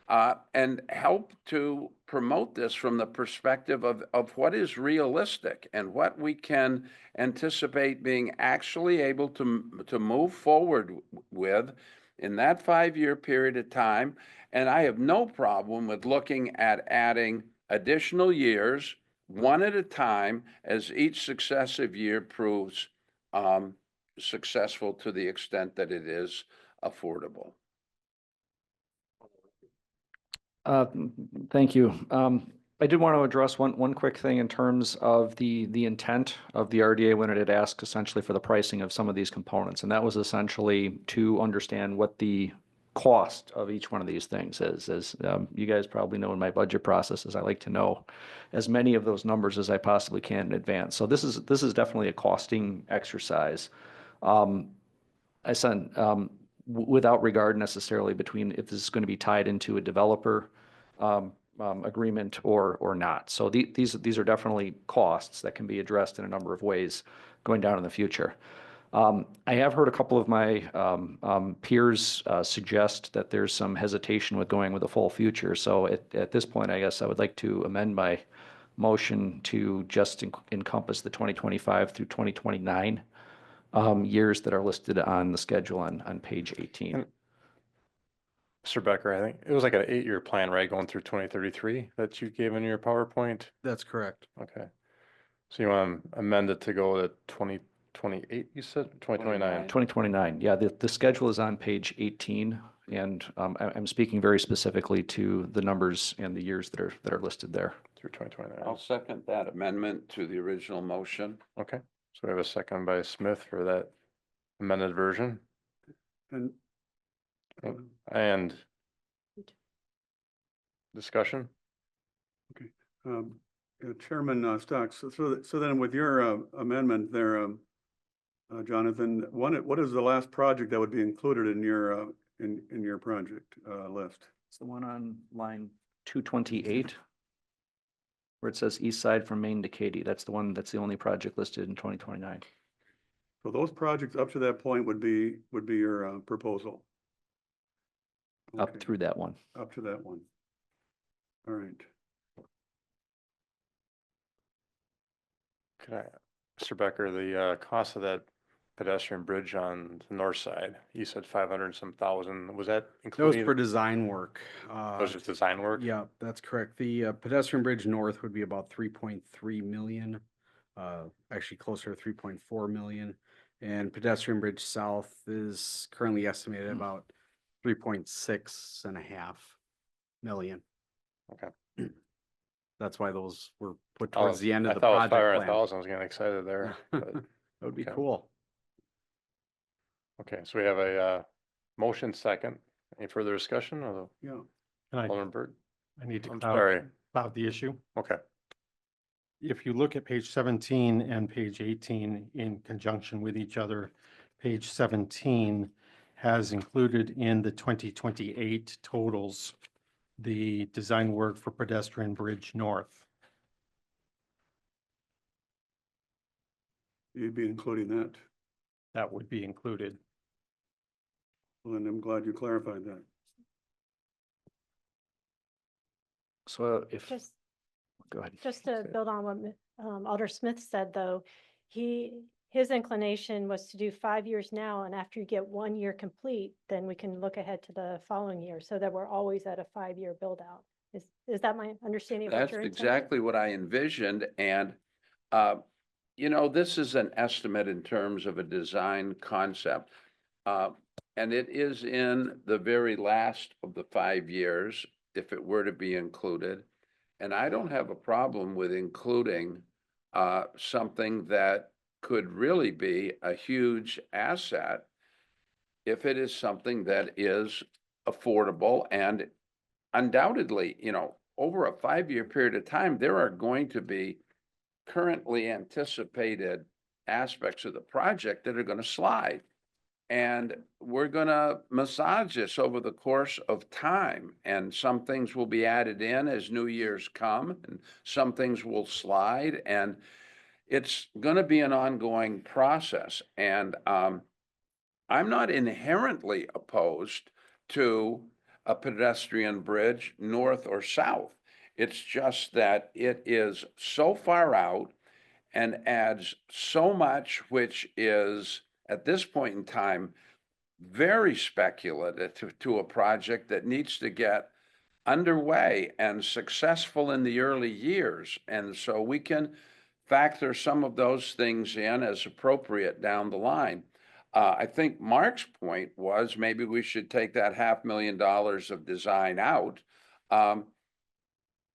and help to promote this from the perspective of what is realistic and what we can anticipate being actually able to move forward with in that 5-year period of time. And I have no problem with looking at adding additional years, one at a time, as each successive year proves successful to the extent that it is affordable. Thank you. I did want to address one quick thing in terms of the intent of the RDA when it had asked essentially for the pricing of some of these components. And that was essentially to understand what the cost of each one of these things is. As you guys probably know, in my budget processes, I like to know as many of those numbers as I possibly can in advance. So this is definitely a costing exercise. I said, without regard necessarily between if this is going to be tied into a developer agreement or not. So these are definitely costs that can be addressed in a number of ways going down in the future. I have heard a couple of my peers suggest that there's some hesitation with going with a full future. So at this point, I guess I would like to amend my motion to just encompass the 2025 through 2029 years that are listed on the schedule on page 18. Mr. Becker, I think it was like an 8-year plan, right, going through 2033 that you gave in your PowerPoint? That's correct. Okay. So you want to amend it to go to 2028, you said, 2029? 2029, yeah, the schedule is on page 18, and I'm speaking very specifically to the numbers and the years that are listed there. Through 2029. I'll second that amendment to the original motion. Okay, so we have a second by Smith for that amended version. And And discussion? Chairman Stocks, so then with your amendment there, Jonathan, what is the last project that would be included in your project list? It's the one on line 228, where it says east side from Maine to Katy. That's the only project listed in 2029. So those projects up to that point would be your proposal? Up Okay, through that one. up to that one. All right. Could I, Mr. Becker, the cost of that pedestrian bridge on the north side, you said 500 and some thousand, was that That was including? for design work. That was just design work? Yeah, that's correct. The pedestrian bridge north would be about 3.3 million, actually closer to 3.4 million. And pedestrian bridge south is currently estimated at about 3.6 million. Okay. That's why those were put Oh, towards the end I of the thought it was project plan. 500,000. I was getting excited there. but- That would be okay. cool. Okay, so we have a motion second. Any further discussion? Or Yeah. Alderman Burt? I need to I'm cloud, sorry. cloud the issue. Okay. If you look at page 17 and page 18 in conjunction with each other, page 17 has included in the 2028 totals the design work for pedestrian bridge north. You'd be including that. That would be included. Well, and I'm glad you clarified that. So if, Just, go ahead. just to build on what Alder Smith said, though, his inclination was to do 5 years now, and after you get 1 year complete, then we can look ahead to the following year, so that we're always at a 5-year build out. Is that my understanding of what That's you're intending? exactly what I envisioned, and, you know, this is an estimate in terms of a design concept. And it is in the very last of the 5 years, if it were to be included. And I don't have a problem with including something that could really be a huge asset if it is something that is affordable. And undoubtedly, you know, over a 5-year period of time, there are going to be currently anticipated aspects of the project that are going to slide. And we're going to massage this over the course of time. And some things will be added in as new years come, and some things will slide. And it's going to be an ongoing process. And I'm not inherently opposed to a pedestrian bridge north or south. It's just that it is so far out and adds so much, which is at this point in time very speculative to a project that needs to get underway and successful in the early years. And so we can factor some of those things in as appropriate down the line. I think Mark's point was maybe we should take that $500,000 of design out.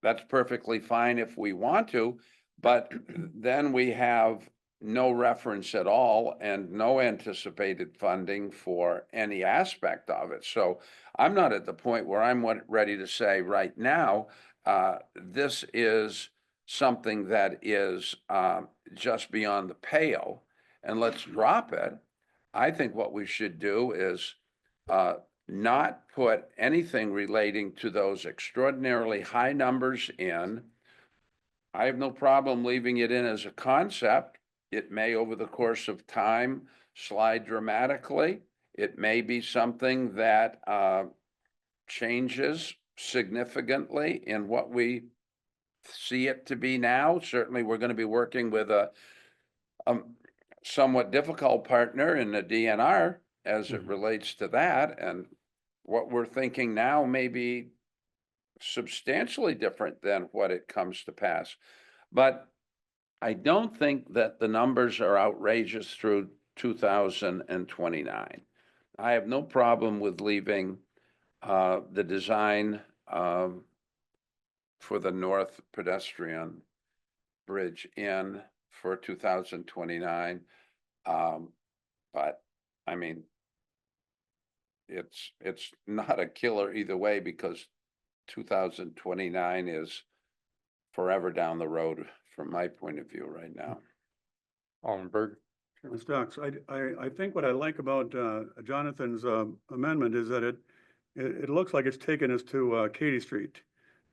That's perfectly fine if we want to, but then we have no reference at all and no anticipated funding for any aspect of it. So I'm not at the point where I'm ready to say right now, this is something that is just beyond the pale and let's drop it. I think what we should do is not put anything relating to those extraordinarily high numbers in. I have no problem leaving it in as a concept. It may, over the course of time, slide dramatically. It may be something that changes significantly in what we see it to be now. Certainly, we're going to be working with a somewhat difficult partner in the DNR as it relates to that. And what we're thinking now may be substantially different than what it comes to pass. But I don't think that the numbers are outrageous through 2029. I have no problem with leaving the design for the North Pedestrian Bridge in for 2029. But I mean, it's not a killer either way because 2029 is forever down the road from my point of view right now. Alderman Berg? Chairman Stocks, I think what I like about Jonathan's amendment is that it looks like it's taken us to Katy Street.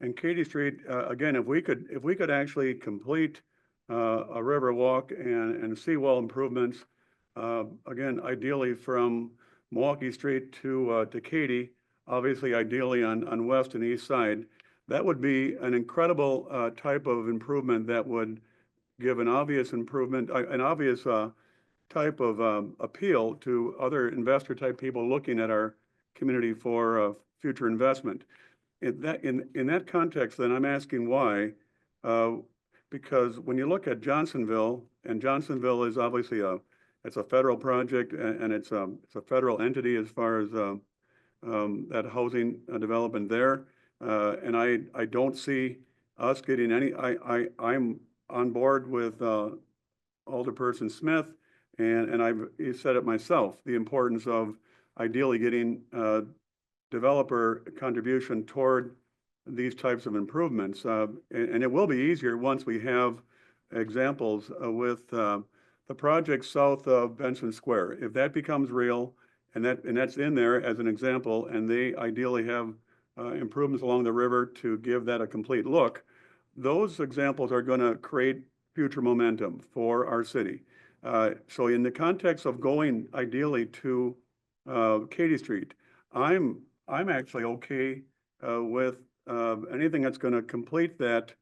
And Katy Street, again, if we could actually complete a river walk and seawall improvements, again, ideally from Milwaukee Street to Katy, obviously ideally on west and east side, that would be an incredible type of improvement that would give an obvious improvement, an obvious type of appeal to other investor type people looking at our community for future investment. In that context, then I'm asking why, because when you look at Johnsonville, and Johnsonville is obviously it's a federal project and it's a federal entity as far as, that housing development there. And I don't see us getting any, I'm on board with, Alderperson Smith, and I've said it myself, the importance of ideally getting, developer contribution toward these types of improvements. And it will be easier once we have examples with the project south of Benson Square. If that becomes real, and that's in there as an example, and they ideally have improvements along the river to give that a complete look, those examples are going to create future momentum for our city. So in the context of going ideally to Katy Street, I'm actually okay with anything that's going to complete that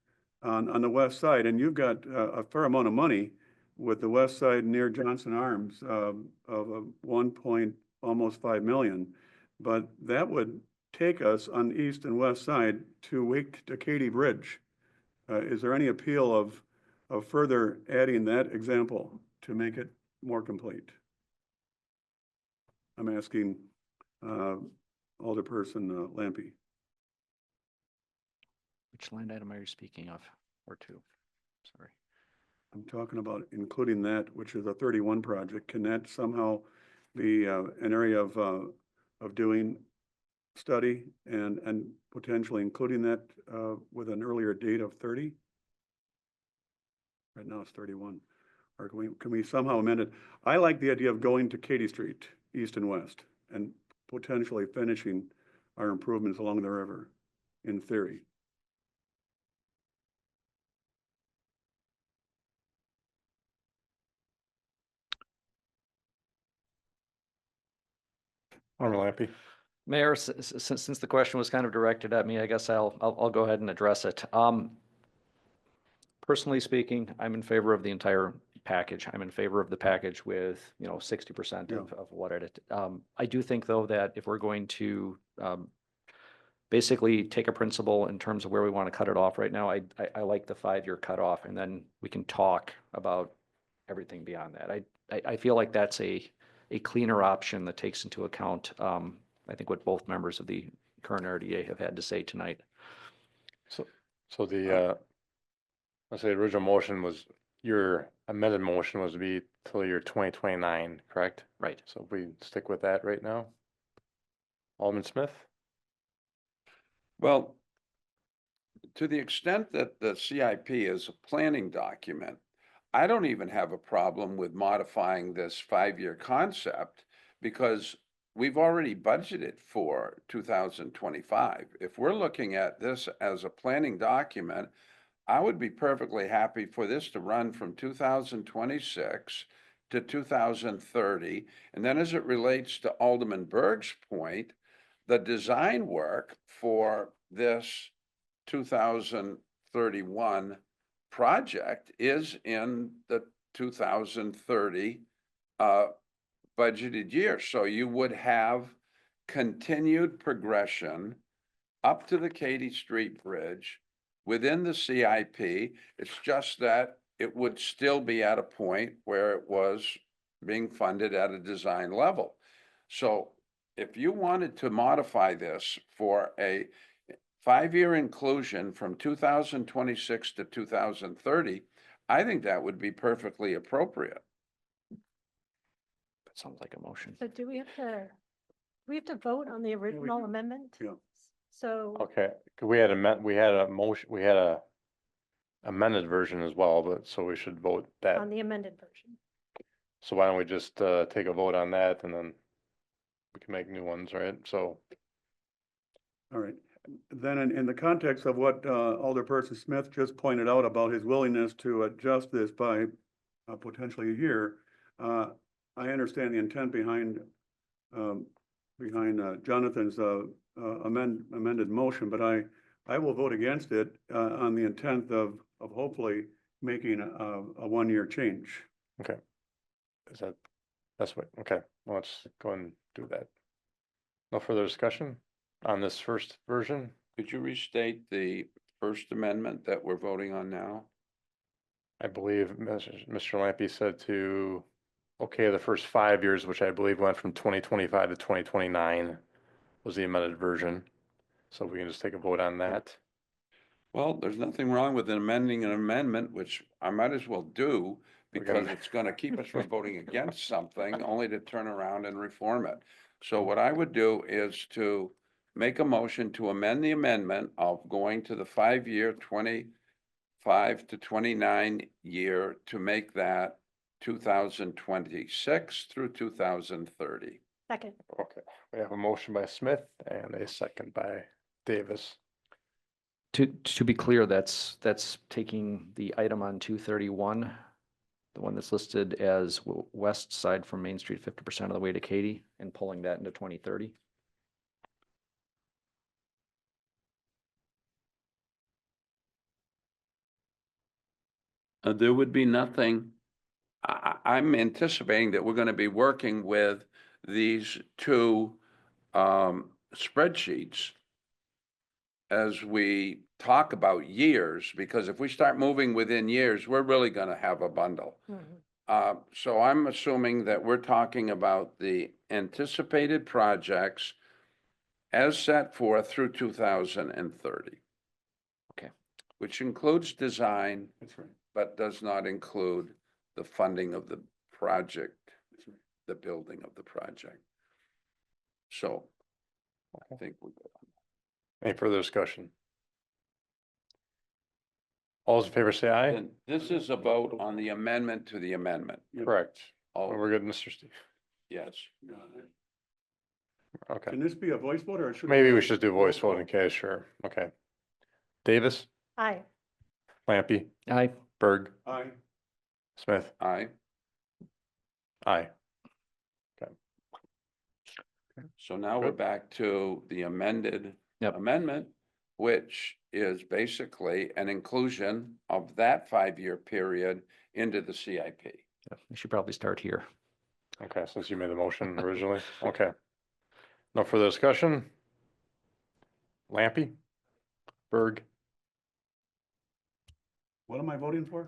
on the west side. And you've got a fair amount of money with the west side near Johnson Arms of 1.5 million. But that would take us on the east and west side to Katy Bridge. Is there any appeal of further adding that example to make it more complete? I'm asking Alderperson Lampy. Which line item are you speaking of, or two? Sorry. I'm talking about including that, which is a 31 project. Can that somehow be an area of doing study and potentially including that with an earlier date of 30? Right now it's 31. Or can we somehow amend it? I like the idea of going to Katy Street, east and west, and potentially finishing our improvements along the river, in theory. Alderman Lampy. Mayor, since the question was kind of directed at me, I guess I'll go ahead and address it. Personally speaking, I'm in favor of the entire package. I'm in favor of the package with, 60% of what it, I do think though that if we're going to, basically take a principle in terms of where we want to cut it off right now, I like the 5-year cutoff, and then we can talk about everything beyond that. I feel like that's a cleaner option that takes into account, I think what both members of the current RDA have had to say tonight. So the, let's say the original motion was, your amended motion was to be till year 2029, correct? Right. So if we stick with that right now. Alderman Smith? Well, to the extent that the CIP is a planning document, I don't even have a problem with modifying this 5-year concept because we've already budgeted for 2025. If we're looking at this as a planning document, I would be perfectly happy for this to run from 2026 to 2030. And then as it relates to Alderman Berg's point, the design work for this 2031 project is in the 2030 budgeted year. So you would have continued progression up to the Katy Street Bridge within the CIP. It's just that it would still be at a point where it was being funded at a design level. So if you wanted to modify this for a 5-year inclusion from 2026 to 2030, I think that would be perfectly appropriate. That sounds like a motion. So do we have to vote on the original amendment? Yeah. So, Okay, we had a motion, we had a amended version as well, but so we should vote that. on the amended version. So why don't we just take a vote on that and then we can make new ones, right? So, All right. Then in the context of what Alderperson Smith just pointed out about his willingness to adjust this by potentially a year, I understand the intent behind Jonathan's amended motion, but I will vote against it on the intent of hopefully making a 1-year change. okay. That's what, okay, well, let's go and do that. No further discussion on this first version? Could you restate the first amendment that we're voting on now? I believe Mr. Lampy said to okay, the first 5 years, which I believe went from 2025 to 2029 was the amended version. So we can just take a vote on that. Well, there's nothing wrong with amending an amendment, which I might as well do We're because gonna- it's gonna keep us from voting against something, only to turn around and reform it. So what I would do is to make a motion to amend the amendment of going to the 5-year, 25 to 29 year to make that 2026 through 2030. Second. Okay, we have a motion by Smith and a second by Davis. To be clear, that's taking the item on 231, the one that's listed as west side from Main Street 50% of the way to Katy, and pulling that into 2030. There would be nothing. I'm anticipating that we're gonna be working with these two spreadsheets as we talk about years, because if we start moving within years, we're really gonna have a bundle. So I'm assuming that we're talking about the anticipated projects as set forth through 2030. Okay. Which includes design, That's right. but does not include the funding of the project, the building of the project. So I think we're good. Any further discussion? All those in favor say aye. And this is a vote on the amendment to the amendment. Correct. Oh, We're good, Mr. Steve. yes. Okay, Can this be a voice vote or should? maybe we should do voice vote in case, sure. Okay. Davis, Aye. Lampy, Aye. Berg, Aye. Smith, Aye. aye. So now we're Good. back to the amended Yep. amendment, which is basically an inclusion of that 5-year period into the CIP. Yeah, we should probably start here. Okay, since you made the motion originally, okay. No further discussion? Lampy, Berg, What am I voting for?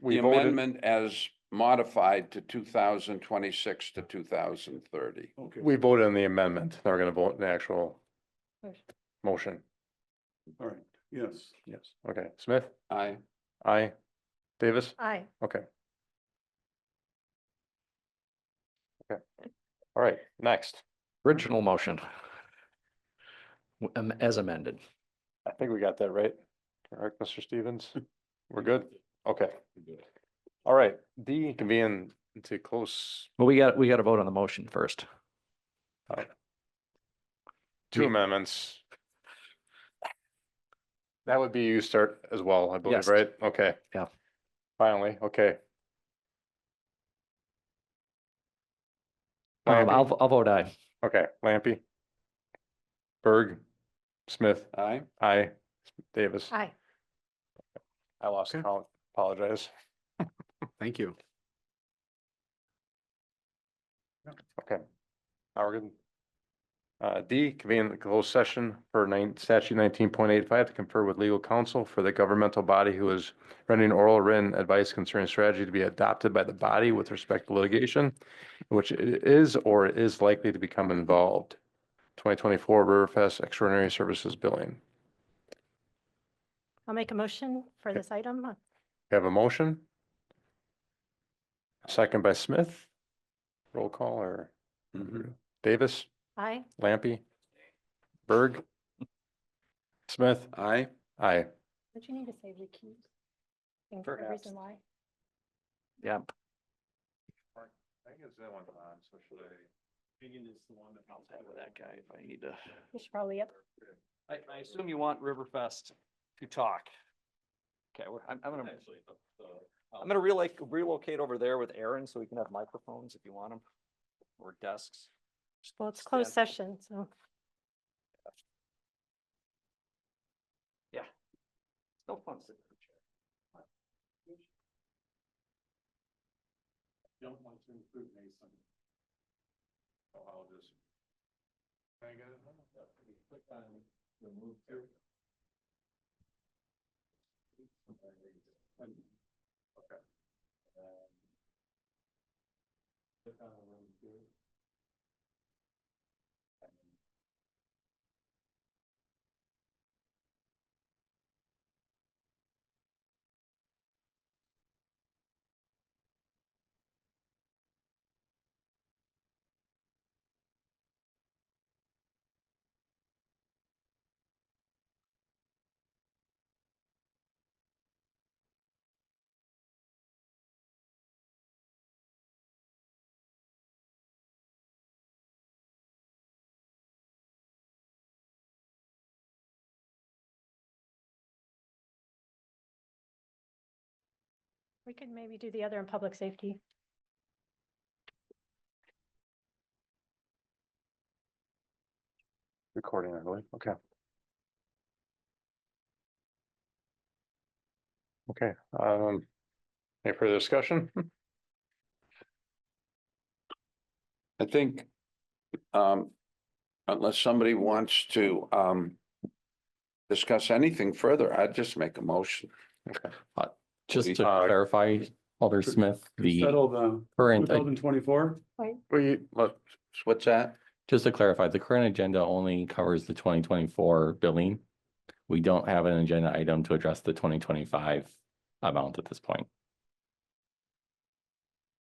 we The voted, amendment as modified to 2026 to 2030. Okay, we voted on the amendment. Now we're gonna vote in the actual motion. all right, yes. Yes. Okay, Smith, Aye. aye. Davis, Aye. okay. Okay, all right, next. Original motion. As amended. I think we got that right. Correct, Mr. Stevens? We're good? Okay. All right, D, convene into close, Well, we got to vote on the motion first. two amendments. That would be you start as well, I believe, Yes. right? Okay. Yeah. Finally, okay. I'll Lampy, vote aye. okay, Lampy. Berg, Smith, Aye. aye. Davis, Aye. I lost Okay. count, apologize. Thank you. Okay, now we're good. D, convene the closed session for statute 19.85 to confer with legal counsel for the governmental body who is rendering oral written advice concerning strategy to be adopted by the body with respect to litigation, which it is or is likely to become involved. 2024 Riverfest Extraordinary Services Billing. I'll make a motion for this item. We have a motion. Second by Smith. Roll call or Mhm. Davis, Aye. Lampy, Berg, Smith, Aye. aye. Did you need to say recuse? And for the Perhaps. reason why? Yeah. I'll chat with that guy if I need to. You should probably, yep. I assume you want Riverfest to talk. Okay, I'm gonna relocate over there with Aaron so we can have microphones if you want them, or desks. Well, it's closed Stand. session, so. Yeah. No fun sitting in a chair. Don't want to include Mason. So I'll just. Can I get it? Click on remove to. Okay. We could maybe do the other in public safety. Recording, I believe. Okay. Okay, any further discussion? I think, unless somebody wants to, discuss anything further, I'd just make a motion. Just to Uh, clarify, Alder to- Smith, the Settle the current, 2024? What's that? just to clarify, the current agenda only covers the 2024 billing. We don't have an agenda item to address the 2025 amount at this point.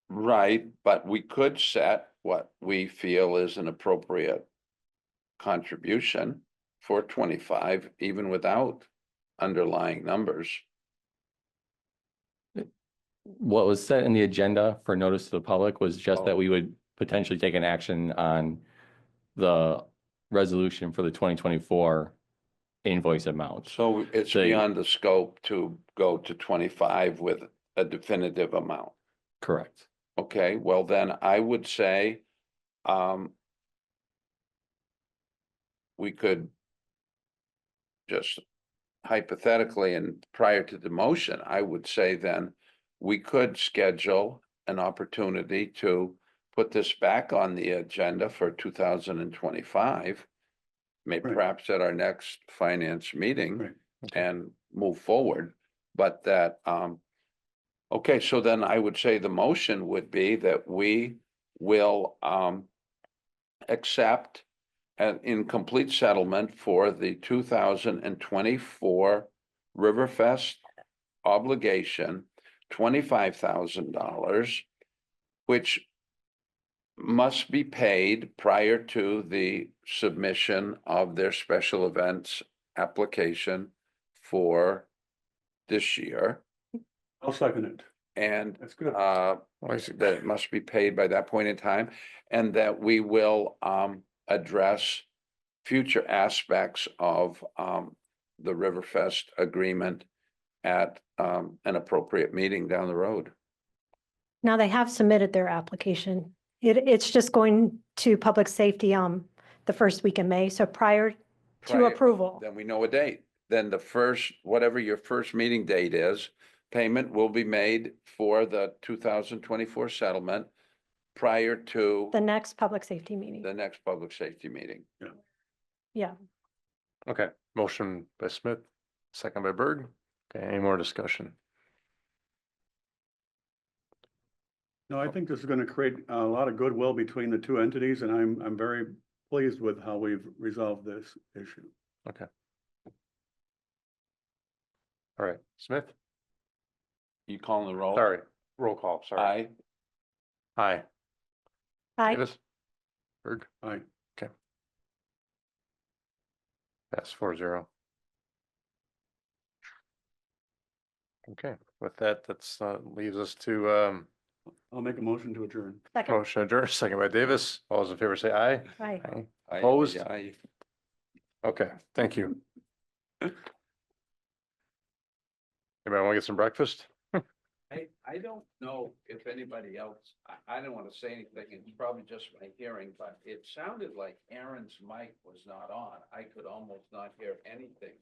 Right, but we could set what we feel is an appropriate contribution for 25, even without underlying numbers. What was set in the agenda for notice to the public was just Oh. that we would potentially take an action on the resolution for the 2024 invoice amount. So it's So- beyond the scope to go to 25 with a definitive amount. Correct. Okay, well then I would say, we could just hypothetically and prior to the motion, I would say then we could schedule an opportunity to put this back on the agenda for 2025. Maybe Right. perhaps at our next finance meeting. Right. And move forward, but that, okay, so then I would say the motion would be that we will, accept an incomplete settlement for the 2024 Riverfest obligation, $25,000, which must be paid prior to the submission of their special events application for this year. I'll second it. And That's good. that it must be paid by that point in time, and that we will address future aspects of the Riverfest agreement at an appropriate meeting down the road. Now they have submitted their application. It's just going to public safety, the first week in May, so prior to Prior- approval. Then we know a date. Then the first, whatever your first meeting date is, payment will be made for the 2024 settlement prior to The next public safety meeting. the next public safety meeting. Yeah. Okay, motion by Smith, second by Berg. Okay, any more discussion? No, I think this is going to create a lot of goodwill between the two entities, and I'm very pleased with how we've resolved this issue. Okay. All right, Smith, You calling the roll? sorry, roll call, sorry. Aye. Aye. Aye. Davis? Berg? Aye. Pass 4-0. Okay, with that, that's leaves us to I'll make a motion to adjourn. Second. motion adjourned, second by Davis. All those in favor say aye. Aye. Aye. Aye, Opposed? aye. Okay, thank you. Anybody want to get some breakfast? I don't know if anybody else, I don't want to say anything, it's probably just my hearing, but it sounded like Aaron's mic was not on. I could almost not hear anything